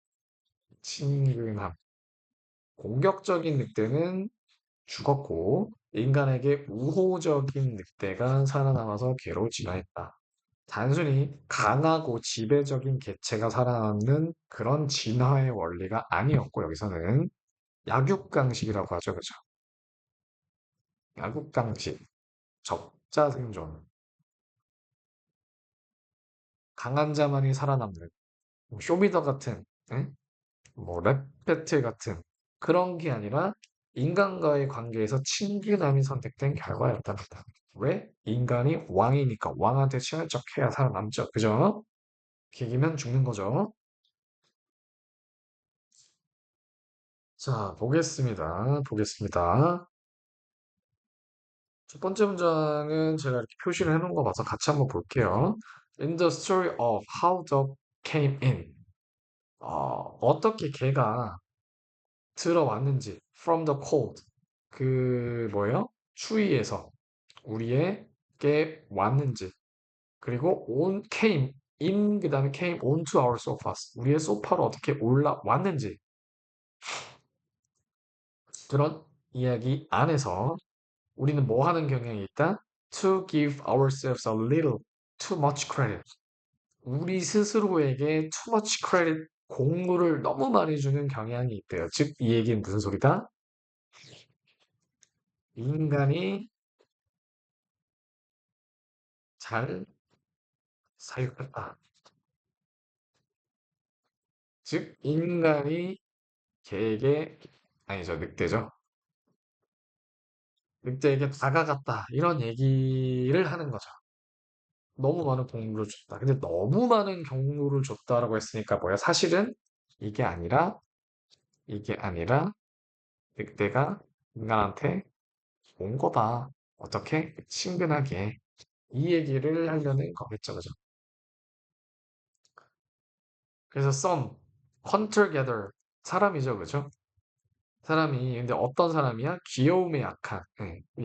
친근함. 공격적인 늑대는 죽었고, 인간에게 우호적인 늑대가 살아남아서 개로 진화했다. 단순히 강하고 지배적인 개체가 살아남는 그런 진화의 원리가 아니었고, 여기서는 약육강식이라고 하죠. 그죠? 약육강식, 적자 생존, 강한 자만이 살아남는, 뭐 쇼미더 같은, 응? 뭐 랩배틀 같은 그런 게 아니라 인간과의 관계에서 친근함이 선택된 결과였답니다. 왜? 인간이 왕이니까 왕한테 친한 척해야 살아남죠. 그죠? 개기면 죽는 거죠. 자, 보겠습니다. 보겠습니다. 첫 번째 문장은 제가 이렇게 표시를 해놓은 거 봐서 같이 한번 볼게요. In the story of how dog came in. 어떻게 개가 들어왔는지 from the cold. 그 뭐예요? 추위에서 우리에게 왔는지. 그리고 on came in 그다음에 came onto our sofas. 우리의 소파로 어떻게 올라왔는지. 그런 이야기 안에서 우리는 뭐 하는 경향이 있다? To give ourselves a little too much credit. 우리 스스로에게 too much credit, 공로를 너무 많이 주는 경향이 있대요. 즉, 이 얘기는 무슨 소리다? 인간이 잘 살렸다. 즉, 인간이 개에게, 아니죠, 늑대죠. 늑대에게 다가갔다. 이런 얘기를 하는 거죠. 너무 많은 경로를 줬다. 근데 너무 많은 경로를 줬다라고 했으니까 뭐야? 사실은 이게 아니라, 이게 아니라, 늑대가 인간한테 온 거다. 어떻게? 친근하게. 이 얘기를 하려는 거겠죠, 그죠? 그래서 some, hunter gatherer, 사람이죠, 그죠? 사람이 근데 어떤 사람이야? 귀여움에 약한,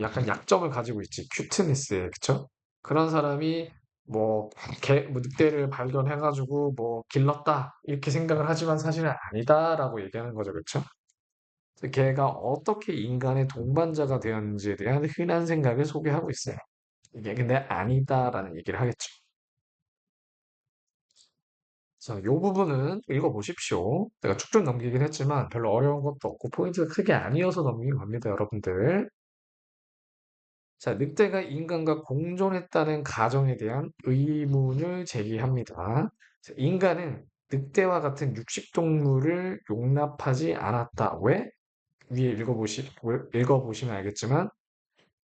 약간 약점을 가지고 있지. 큐트니스에, 그쵸? 그런 사람이 뭐, 뭐 늑대를 발견해가지고 뭐 길렀다 이렇게 생각을 하지만 사실은 아니다라고 얘기하는 거죠, 그쵸? 그래서 걔가 어떻게 인간의 동반자가 되었는지에 대한 흔한 생각을 소개하고 있어요. 이게 근데 아니다라는 얘기를 하겠죠. 자, 요 부분은 읽어보십시오. 제가 쭉쭉 넘기긴 했지만 별로 어려운 것도 없고 포인트가 크게 아니어서 넘긴 겁니다, 여러분들. 자, 늑대가 인간과 공존했다는 가정에 대한 의문을 제기합니다. 자, 인간은 늑대와 같은 육식동물을 용납하지 않았다. 왜? 위에 읽어보시면 알겠지만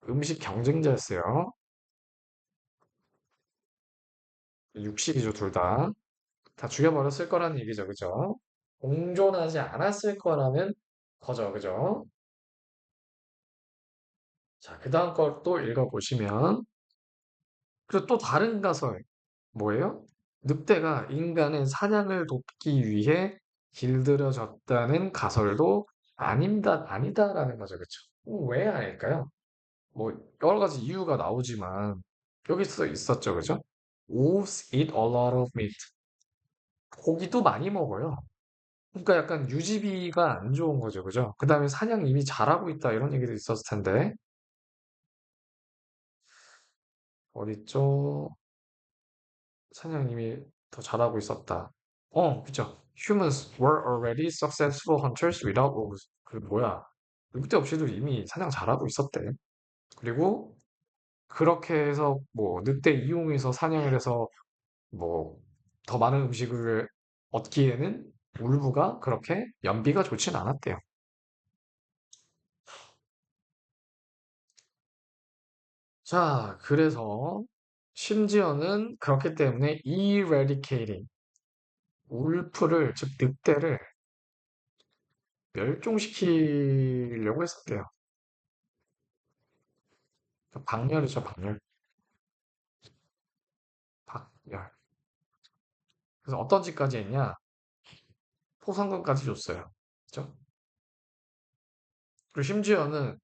음식 경쟁자였어요. 육식이죠, 둘 다. 다 죽여버렸을 거라는 얘기죠, 그죠? 공존하지 않았을 거라는 거죠, 그죠? 자, 그 다음 걸 또 읽어보시면, 그리고 또 다른 가설, 뭐예요? 늑대가 인간의 사냥을 돕기 위해 길들여졌다는 가설도 아니다라는 거죠, 그쵸? 왜 아닐까요? 뭐, 여러 가지 이유가 나오지만, 여기 써 있었죠, 그죠? Wolves eat a lot of meat. 고기도 많이 먹어요. 그러니까 약간 유지비가 안 좋은 거죠, 그죠? 그 다음에 사냥 이미 잘하고 있다, 이런 얘기도 있었을 텐데, 어딨죠? 사냥님이 더 잘하고 있었다. 그죠. Humans were already successful hunters without wolves. 그 뭐야? 늑대 없이도 이미 사냥 잘하고 있었대. 그리고 그렇게 해서 뭐 늑대 이용해서 사냥을 해서 뭐 더 많은 음식을 얻기에는 울브가 그렇게 연비가 좋진 않았대요. 자, 그래서 심지어는 그렇기 때문에 eradicating 울프를 즉 늑대를 멸종시키려고 했었대요. 박멸이죠, 박멸. 박멸. 그래서 어떤 짓까지 했냐? 포상금까지 줬어요. 그죠? 그리고 심지어는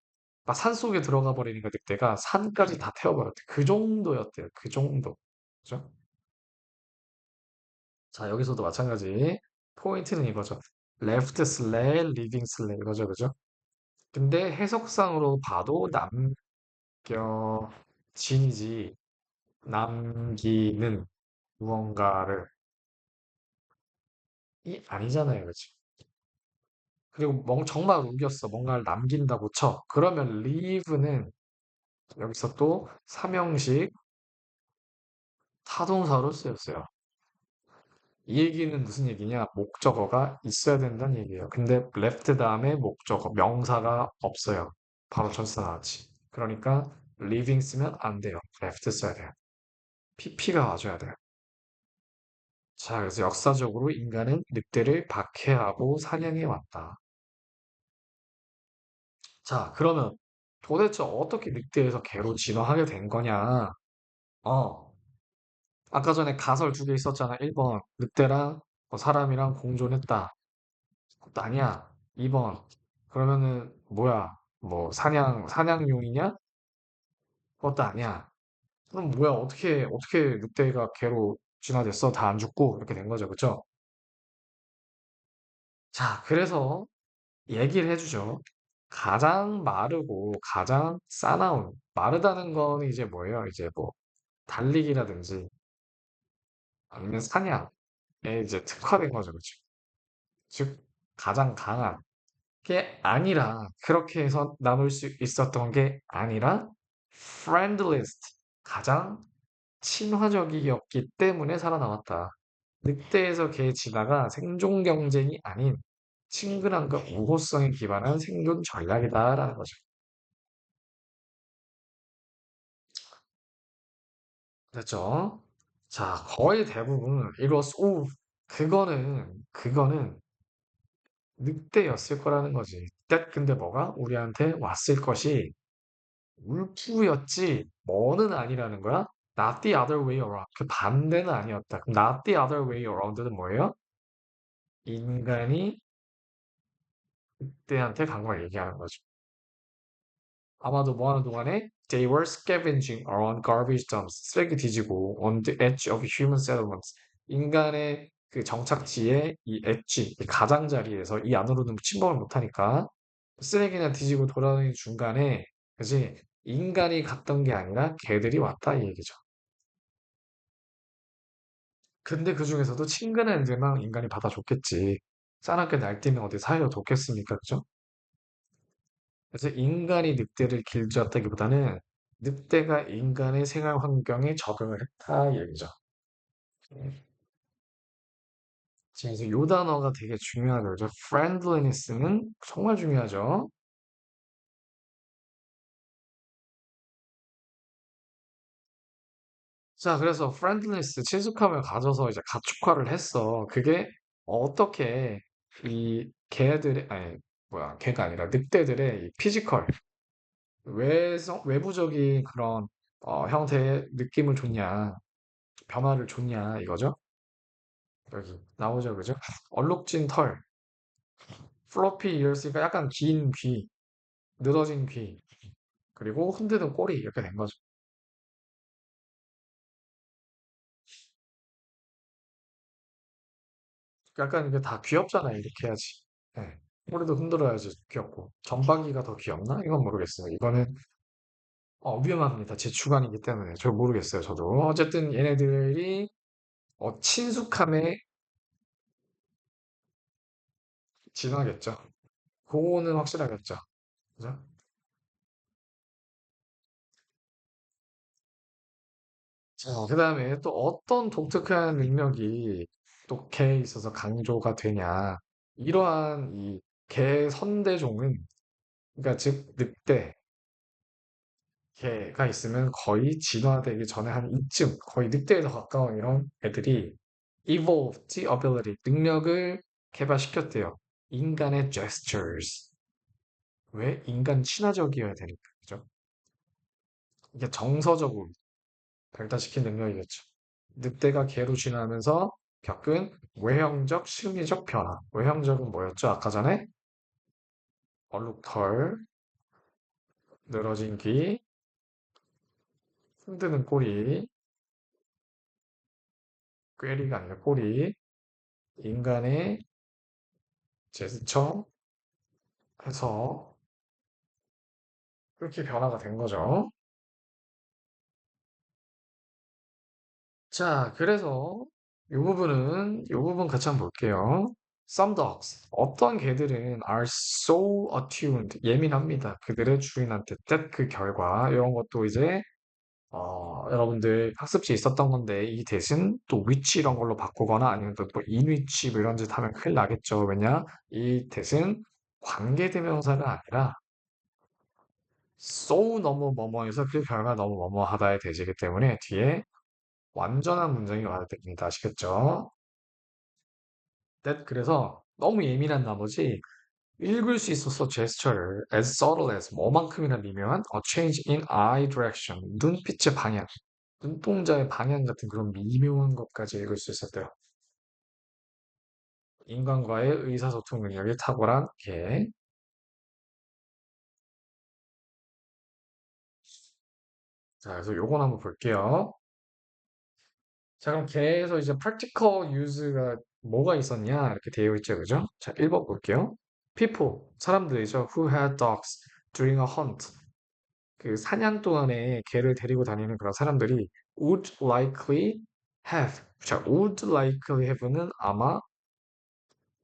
막 산속에 들어가 버리니까 늑대가 산까지 다 태워버렸대. 그 정도였대요. 그 정도. 그죠? 자, 여기서도 마찬가지. 포인트는 이거죠. left 슬래 living 슬래 이거죠, 그죠? 근데 해석상으로 봐도 남겨진이지 남기는 무언가를 이 아니잖아요, 그치? 그리고 정말 우겼어. 뭔가를 남긴다고 쳐. 그러면 leave는 여기서 또 삼형식 타동사로 쓰였어요. 이 얘기는 무슨 얘기냐? 목적어가 있어야 된다는 얘기예요. 근데 left 다음에 목적어, 명사가 없어요. 바로 전치사 나왔지. 그러니까 leaving 쓰면 안 돼요. left 써야 돼요. pp가 와줘야 돼요. 자, 그래서 역사적으로 인간은 늑대를 박해하고 사냥해 왔다. 자, 그러면 도대체 어떻게 늑대에서 개로 진화하게 된 거냐? 어, 아까 전에 가설 두 개 있었잖아. 1번, 늑대랑 사람이랑 공존했다. 그것도 아니야. 2번, 그러면은 뭐야? 뭐 사냥용이냐? 그것도 아니야. 그럼 뭐야? 어떻게 늑대가 개로 진화됐어? 다 안 죽고 이렇게 된 거죠, 그쵸? 자, 그래서 얘기를 해주죠. 가장 마르고 가장 싸나운 마르다는 거는 이제 뭐예요? 이제 뭐 달리기라든지 아니면 사냥에 이제 특화된 거죠, 그렇죠? 즉 가장 강한 게 아니라 그렇게 해서 나눌 수 있었던 게 아니라 friendliest 가장 친화적이었기 때문에 살아남았다. 늑대에서 개 진화가 생존 경쟁이 아닌 친근함과 우호성에 기반한 생존 전략이다라는 거죠. 됐죠? 자, 거의 대부분 이로써 그거는 늑대였을 거라는 거지. 근데 뭐가 우리한테 왔을 것이 울프였지 뭐는 아니라는 거야? Not the other way around. 그 반대는 아니었다. 그럼 not the other way around는 뭐예요? 인간이 늑대한테 간 걸 얘기하는 거죠. 아마도 뭐 하는 동안에 they were scavenging around garbage dumps. 쓰레기 뒤지고 on the edge of human settlements. 인간의 그 정착지의 이 엣지, 이 가장자리에서 이 안으로는 침범을 못하니까 쓰레기나 뒤지고 돌아다니는 중간에 그지 인간이 갔던 게 아니라 개들이 왔다 이 얘기죠. 근데 그 중에서도 친근한 애들만 인간이 받아줬겠지. 싸납게 날뛰면 어디 사이로 뒀겠습니까? 그죠? 그래서 인간이 늑대를 길들였다기보다는 늑대가 인간의 생활 환경에 적응을 했다 이 얘기죠. 음. 자, 그래서 요 단어가 되게 중요하죠. 그죠? friendliness는 정말 중요하죠. 자, 그래서 friendliness, 친숙함을 가져서 이제 가축화를 했어. 그게 어떻게 이 개들의, 아니, 뭐야, 개가 아니라 늑대들의 이 피지컬, 외부적인 그런 형태의 느낌을 줬냐, 변화를 줬냐, 이거죠? 여기 나오죠, 그죠? 얼룩진 털, 플로피 이어스니까 약간 긴 귀, 늘어진 귀, 그리고 흔드는 꼬리 이렇게 된 거죠. 약간 이게 다 귀엽잖아요, 이렇게 해야지. 예. 꼬리도 흔들어야지 귀엽고. 점박이가 더 귀엽나? 이건 모르겠어요. 이거는 위험합니다. 제 주관이기 때문에. 저 모르겠어요, 저도. 어쨌든 얘네들이 친숙함에 진화겠죠. 그거는 확실하겠죠. 그죠? 자, 그다음에 또 어떤 독특한 능력이 또 개에 있어서 강조가 되냐. 이러한 이 개 선대종은, 그러니까 즉 늑대, 개가 있으면 거의 진화되기 전에 한 이쯤, 거의 늑대에 더 가까운 이런 애들이 evolved ability, 능력을 개발시켰대요. 인간의 gestures. 왜? 인간 친화적이어야 되니까. 그죠? 이게 정서적으로 발달시킨 능력이겠죠. 늑대가 개로 진화하면서 겪은 외형적, 심리적 변화. 외형적은 뭐였죠? 아까 전에 얼룩털, 늘어진 귀, 흔드는 꼬리, 꾀리가 아니라 꼬리, 인간의 제스처 해서 그렇게 변화가 된 거죠. 자, 그래서 이 부분 같이 한번 볼게요. Some dogs, 어떤 개들은 are so attuned, 예민합니다. 그들의 주인한테 that 그 결과 이런 것도 이제 여러분들 학습지에 있었던 건데 이 대신 또 which 이런 걸로 바꾸거나 아니면 또뭐 in which 뭐 이런 짓 하면 큰일 나겠죠. 왜냐? 이 대신 관계대명사가 아니라 so 너무 뭐뭐해서 그 결과 너무 뭐뭐하다의 대시이기 때문에 뒤에 완전한 문장이 와야 됩니다. 아시겠죠? 그래서 너무 예민한 나머지 읽을 수 있었어 제스처를 as subtle as 뭐만큼이나 미묘한 a change in eye direction 눈빛의 방향 눈동자의 방향 같은 그런 미묘한 것까지 읽을 수 있었대요. 인간과의 의사소통 능력이 탁월한 개. 자, 그래서 요건 한번 볼게요. 자, 그럼 개에서 이제 practical use가 뭐가 있었냐 이렇게 되어 있죠, 그죠? 자, 1번 볼게요. People, 사람들이죠. Who had dogs during a hunt. 그 사냥 동안에 개를 데리고 다니는 그런 사람들이 would likely have. 자, would likely have는 아마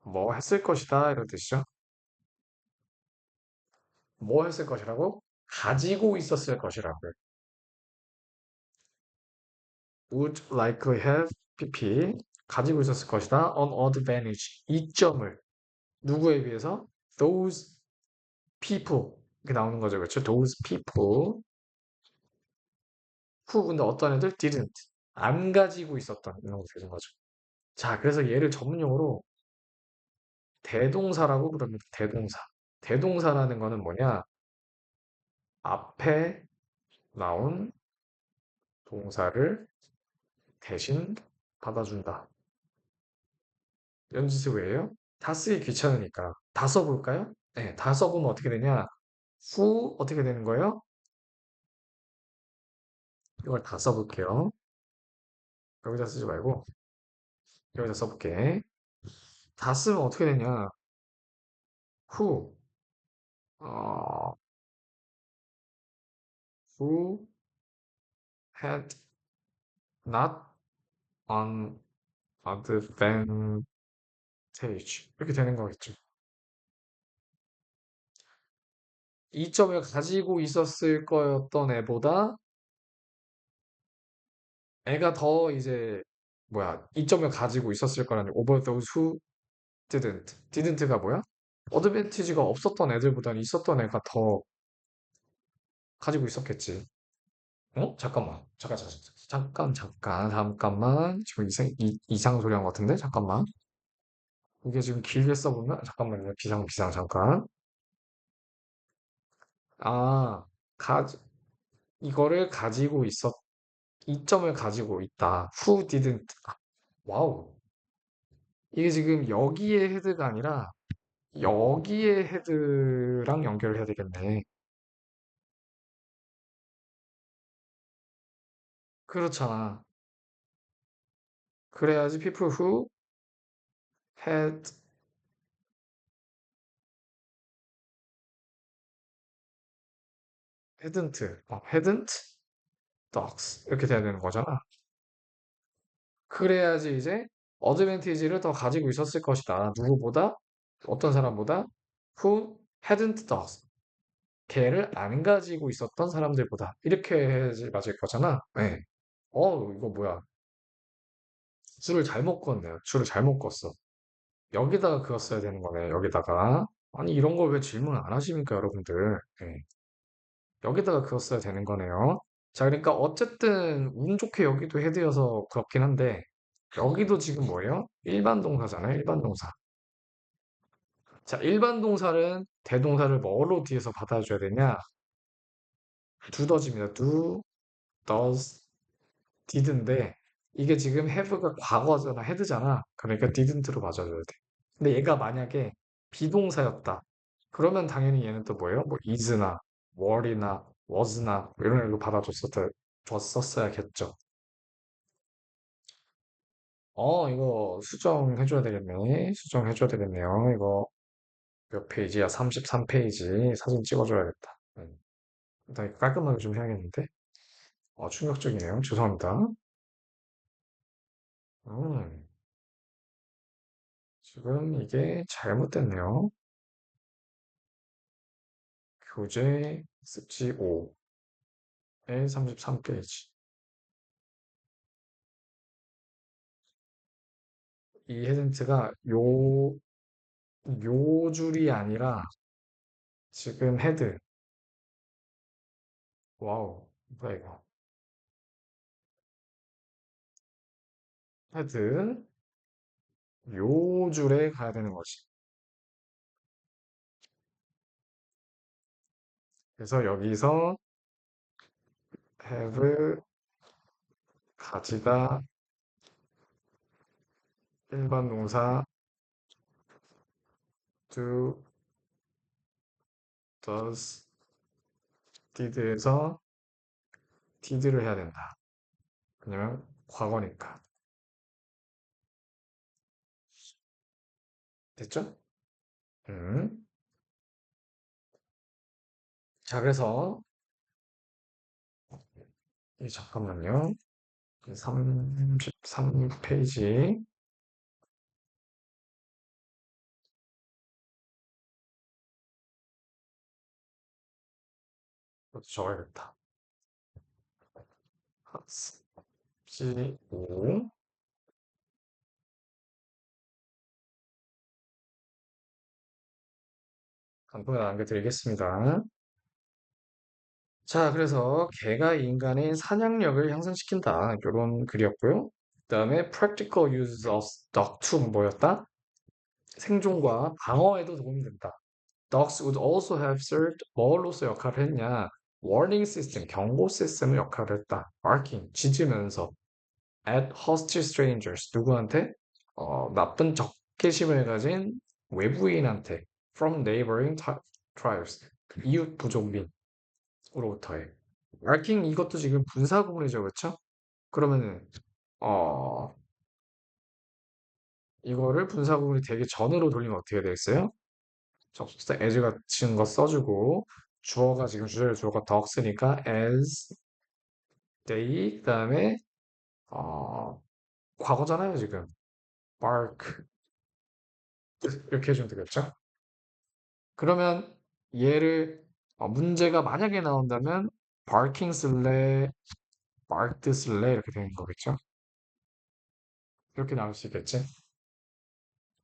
뭐 했을 것이다 이런 뜻이죠. 뭐 했을 것이라고? 가지고 있었을 것이라고요. would likely have PP 가지고 있었을 것이다. an advantage 이점을 누구에 비해서? those people 이렇게 나오는 거죠. 그렇죠? those people who 근데 어떤 애들 didn't 안 가지고 있었던 이런 거 되는 거죠. 자, 그래서 얘를 전문용어로 대동사라고 부릅니다. 대동사. 대동사라는 거는 뭐냐? 앞에 나온 동사를 대신 받아준다. 이런 짓을 왜 해요? 다 쓰기 귀찮으니까. 다 써볼까요? 네, 다 써보면 어떻게 되냐? who 어떻게 되는 거예요? 이걸 다 써볼게요. 여기다 쓰지 말고 여기다 써볼게. 다 쓰면 어떻게 되냐? who, 어, who had not an advantage 이렇게 되는 거겠죠. 이 점을 가지고 있었을 거였던 애보다 애가 더 이제 뭐야 이점을 가지고 있었을 거라니 over those who didn't가 뭐야? 어드밴티지가 없었던 애들보다는 있었던 애가 더 가지고 있었겠지. 어? 잠깐만. 지금 이상 소리 한 것 같은데? 잠깐만. 이게 지금 길게 써보면, 잠깐만요. 잠깐. 아, 가, 이거를 가지고 이점을 가지고 있다. Who didn't. 아, 와우. 이게 지금 여기에 헤드가 아니라 여기에 헤드랑 연결을 해야 되겠네. 그렇잖아. 그래야지 people who had, hadn't dogs. 이렇게 돼야 되는 거잖아. 그래야지 이제 어드밴티지를 더 가지고 있었을 것이다. 누구보다? 어떤 사람보다? Who hadn't dogs. 걔를 안 가지고 있었던 사람들보다. 이렇게 해야지 맞을 거잖아. 네. 이거 뭐야. 줄을 잘못 껐네요. 줄을 잘못 껐어. 여기다가 그었어야 되는 거네. 여기다가. 아니, 이런 걸 왜 질문 안 하십니까, 여러분들? 네. 여기다가 그었어야 되는 거네요. 자, 그러니까 어쨌든 운 좋게 여기도 헤드여서 그렇긴 한데 여기도 지금 뭐예요? 일반 동사잖아요. 일반 동사. 자, 일반 동사는 대동사를 뭐로 뒤에서 받아줘야 되냐? 두더지입니다. do, does, did인데 이게 지금 have가 과거잖아. had잖아. 그러니까 didn't로 맞아줘야 돼. 근데 얘가 만약에 비동사였다. 그러면 당연히 얘는 또 뭐예요? 뭐 is나 were이나 was나 뭐 이런 걸로 줬었어야겠죠. 이거 수정해줘야 되겠네. 수정해줘야 되겠네요. 이거 몇 페이지야? 33페이지. 사진 찍어줘야겠다. 일단 이거 깔끔하게 좀 해야겠는데? 충격적이네요. 죄송합니다. 음, 지금 이게 잘못됐네요. 교재 습지 5에 33페이지. 이 헤든트가 요 줄이 아니라 지금 헤드. 와우. 뭐야 이거. 헤드. 요 줄에 가야 되는 거지. 그래서 여기서 have 가지다 일반 동사 do, does, did에서 did를 해야 된다. 왜냐면 과거니까. 됐죠? 음. 자, 그래서 잠깐만요. 33페이지 이것도 적어야겠다. C5 간단히 남겨드리겠습니다. 자, 그래서 개가 인간의 사냥력을 향상시킨다. 이런 글이었고요. 그다음에 practical use of dog to 뭐였다? 생존과 방어에도 도움이 된다. Dogs would also have served 뭐로서 역할을 했냐? warning system, 경고 시스템의 역할을 했다. barking, 짖으면서 at hostile strangers, 누구한테? 나쁜 적개심을 가진 외부인한테 from neighboring tribes, 이웃 부족민으로부터의. barking 이것도 지금 분사구문이죠, 그렇죠? 그러면은 어 이거를 분사구문이 되기 전으로 돌리면 어떻게 되겠어요? 접속사 as 같은 거 써주고 주어가 지금 주절 주어가 dogs니까 as they 그다음에 어 과거잖아요 지금 bark 이렇게 해주면 되겠죠? 그러면 얘를 문제가 만약에 나온다면 barking 쓸래 barked 쓸래 이렇게 되는 거겠죠? 이렇게 나올 수 있겠지?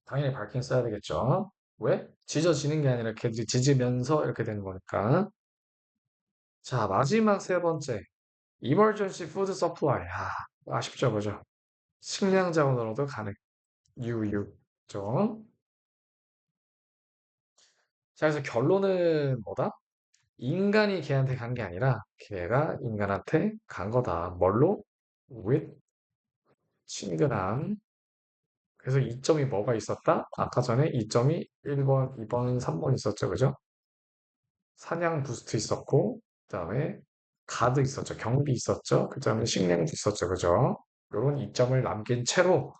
당연히 barking 써야 되겠죠? 왜? 짖어지는 게 아니라 걔들이 짖으면서 이렇게 되는 거니까. 자, 마지막 세 번째. emergency food supply. 아쉽죠, 그죠? 식량 자원으로도 가능. 유유. 자, 그래서 결론은 뭐다? 인간이 걔한테 간 게 아니라 걔가 인간한테 간 거다. 뭘로? with 친근함. 그래서 이점이 뭐가 있었다? 아까 전에 이점이 1번, 2번, 3번 있었죠, 그죠? 사냥 부스트 있었고, 그 다음에 가드 있었죠. 경비 있었죠. 그 다음에 식량도 있었죠, 그죠? 요런 이점을 남긴 채로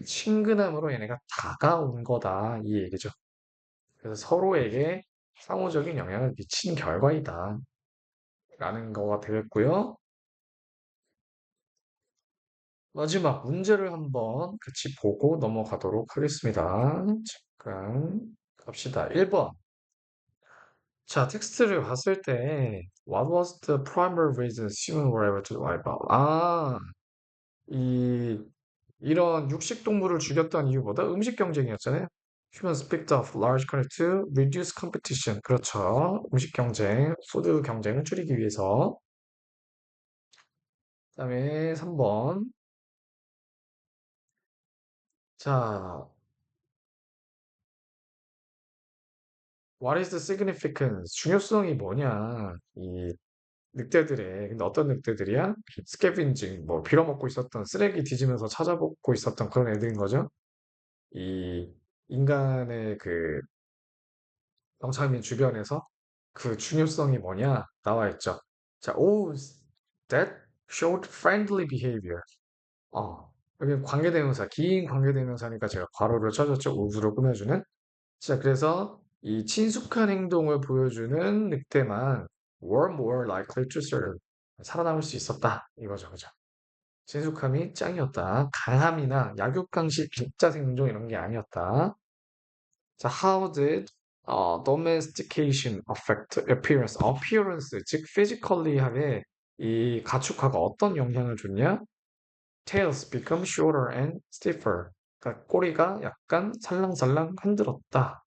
친근함으로 얘네가 다가온 거다. 이 얘기죠. 그래서 서로에게 상호적인 영향을 미친 결과이다. 라는 거가 되겠고요. 마지막 문제를 한번 같이 보고 넘어가도록 하겠습니다. 잠깐 갑시다. 1번. 자, 텍스트를 봤을 때 What was the primary reason humans were able to wipe out? 이 이런 육식 동물을 죽였던 이유보다 음식 경쟁이었잖아요. Humans picked up large quantity to reduce competition. 그렇죠. 음식 경쟁, 푸드 경쟁을 줄이기 위해서. 그다음에 3번. 자, what is the significance? 중요성이 뭐냐? 이 늑대들의 근데 어떤 늑대들이야? 스캐빈징 뭐 빌어먹고 있었던 쓰레기 뒤지면서 찾아보고 있었던 그런 애들인 거죠. 이 인간의 그 영창민 주변에서 그 중요성이 뭐냐 나와 있죠. 자, that showed friendly behavior. 여기 관계대명사, 긴 관계대명사니까 제가 괄호를 쳐줬죠. 우주로 꾸며주는. 자, 그래서 이 친숙한 행동을 보여주는 늑대만 were more likely to survive. 살아남을 수 있었다. 이거죠, 그죠? 친숙함이 짱이었다. 강함이나 약육강식 독자 생존 이런 게 아니었다. 자, how did domestication affect appearance? appearance, 즉 physically하게 이 가축화가 어떤 영향을 줬냐? Tails become shorter and stiffer. 그러니까 꼬리가 약간 살랑살랑 흔들었다.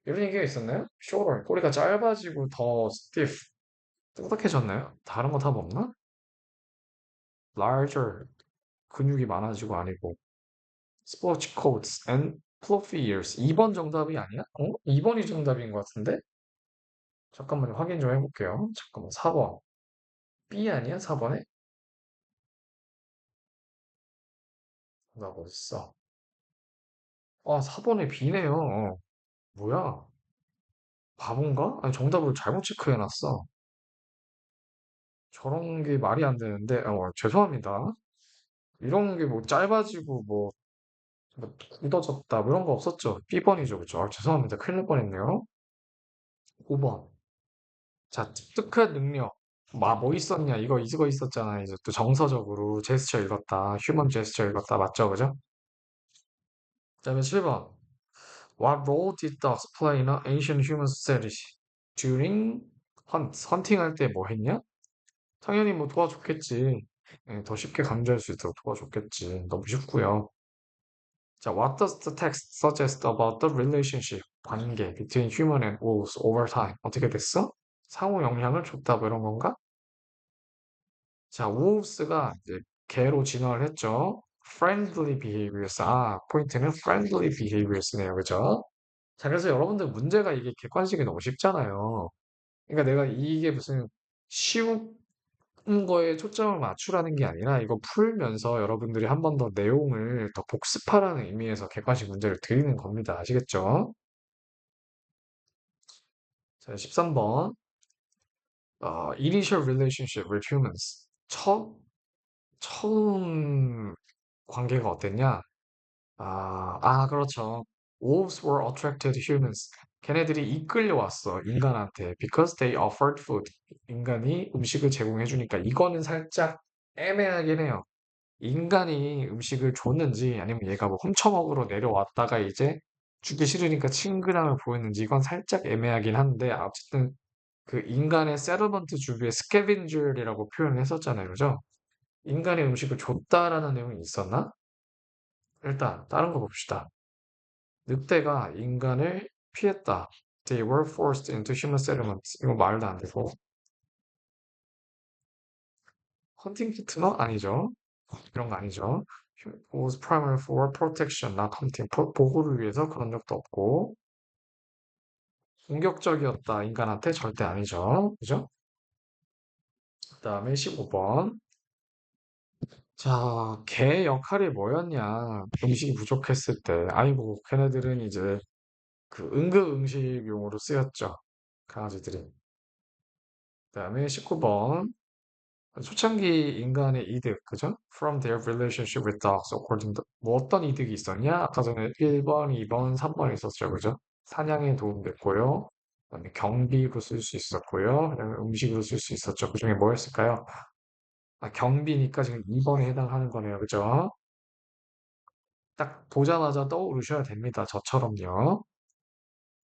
이런 얘기가 있었나요? shorter, 꼬리가 짧아지고 더 stiff, 딱딱해졌나요? 다른 거 답 없나? larger, 근육이 많아지고 아니고 sports coats and fluffy ears. 2번 정답이 아니야? 2번이 정답인 것 같은데? 잠깐만요. 확인 좀 해볼게요. 잠깐만. 4번. B 아니야? 4번에? 나 어딨어? 4번에 B네요. 뭐야? 바본가? 아니, 정답을 잘못 체크해놨어. 저런 게 말이 안 되는데, 죄송합니다. 이런 게 뭐 짧아지고 뭐 굳어졌다, 뭐 이런 거 없었죠? B번이죠, 그죠? 죄송합니다. 큰일 날 뻔했네요. 5번. 자, 습득한 능력. 뭐 있었냐? 이거 있었잖아. 이제 또 정서적으로 제스처 읽었다. 휴먼 제스처 읽었다. 맞죠? 그죠? 그다음에 7번. What role did dogs play in ancient human society during 헌팅할 때 뭐 했냐? 당연히 뭐 도와줬겠지. 예, 더 쉽게 강조할 수 있도록 도와줬겠지. 너무 쉽고요. 자, what does the text suggest about the relationship, 관계 between human and wolves over time? 어떻게 됐어? 상호 영향을 줬다 뭐 이런 건가? 자, wolves가 이제 개로 진화를 했죠. friendly behaviors. 포인트는 friendly behaviors네요. 그죠? 자, 그래서 여러분들 문제가 이게 객관식이 너무 쉽잖아요. 그러니까 내가 이게 무슨 쉬운 거에 초점을 맞추라는 게 아니라 이거 풀면서 여러분들이 한 번 더 내용을 더 복습하라는 의미에서 객관식 문제를 드리는 겁니다. 아시겠죠? 자, 13번. Initial relationship with humans. 처음 관계가 어땠냐? 그렇죠. Wolves were attracted to humans. 걔네들이 이끌려왔어, 인간한테. Because they offered food. 인간이 음식을 제공해주니까. 이거는 살짝 애매하긴 해요. 인간이 음식을 줬는지 아니면 얘가 뭐 훔쳐먹으러 내려왔다가 이제 주기 싫으니까 친근함을 보였는지 이건 살짝 애매하긴 한데 어쨌든 그 인간의 세ttlement 주기에 스캐빈저리라고 표현을 했었잖아요. 그죠? 인간의 음식을 줬다라는 내용이 있었나? 일단 다른 거 봅시다. 늑대가 인간을 피했다. They were forced into human settlements. 이거 말도 안 되고. 헌팅 키트너? 아니죠. 이런 거 아니죠. Was primarily for protection, not hunting. 보호를 위해서 그런 적도 없고. 공격적이었다. 인간한테 절대 아니죠. 그죠? 그 다음에 15번. 자, 개 역할이 뭐였냐? 음식이 부족했을 때. 아이고, 걔네들은 이제 그 응급응식용으로 쓰였죠. 강아지들이. 그다음에 19번. 초창기 인간의 이득, 그죠? From their relationship with dogs, according to 뭐 어떤 이득이 있었냐? 아까 전에 1번, 2번, 3번 있었죠, 그죠? 사냥에 도움됐고요. 그다음에 경비로 쓸 수 있었고요. 그다음에 음식으로 쓸 수 있었죠. 그중에 뭐였을까요? 경비니까 지금 2번에 해당하는 거네요, 그죠? 딱 보자마자 떠오르셔야 됩니다. 저처럼요.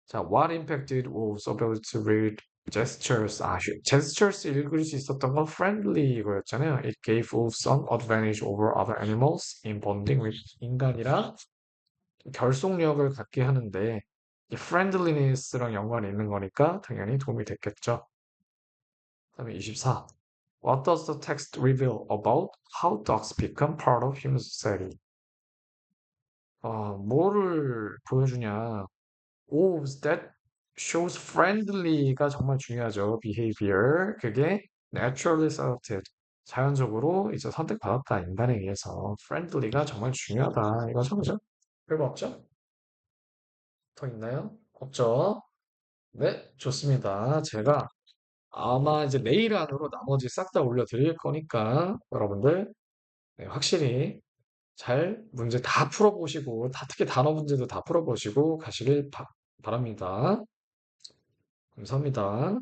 자, what impact did wolves ability to read gestures? gestures 읽을 수 있었던 건 friendly 이거였잖아요. It gave wolves some advantage over other animals in bonding with 인간이랑 결속력을 갖게 하는데 이 friendliness랑 연관이 있는 거니까 당연히 도움이 됐겠죠. 그다음에 24. What does the text reveal about how dogs become part of human society? 뭐를 보여주냐? 오, that shows friendly가 정말 중요하죠. behavior. 그게 naturally selected. 자연적으로 이제 선택받았다. 인간에 의해서. friendly가 정말 중요하다. 이거죠, 그죠? 별거 없죠? 더 있나요? 없죠? 네, 좋습니다. 제가 아마 이제 내일 안으로 나머지 싹 다 올려드릴 거니까 여러분들 네, 확실히 잘 문제 다 풀어보시고, 특히 단어 문제도 다 풀어보시고 가시길 바랍니다. 감사합니다.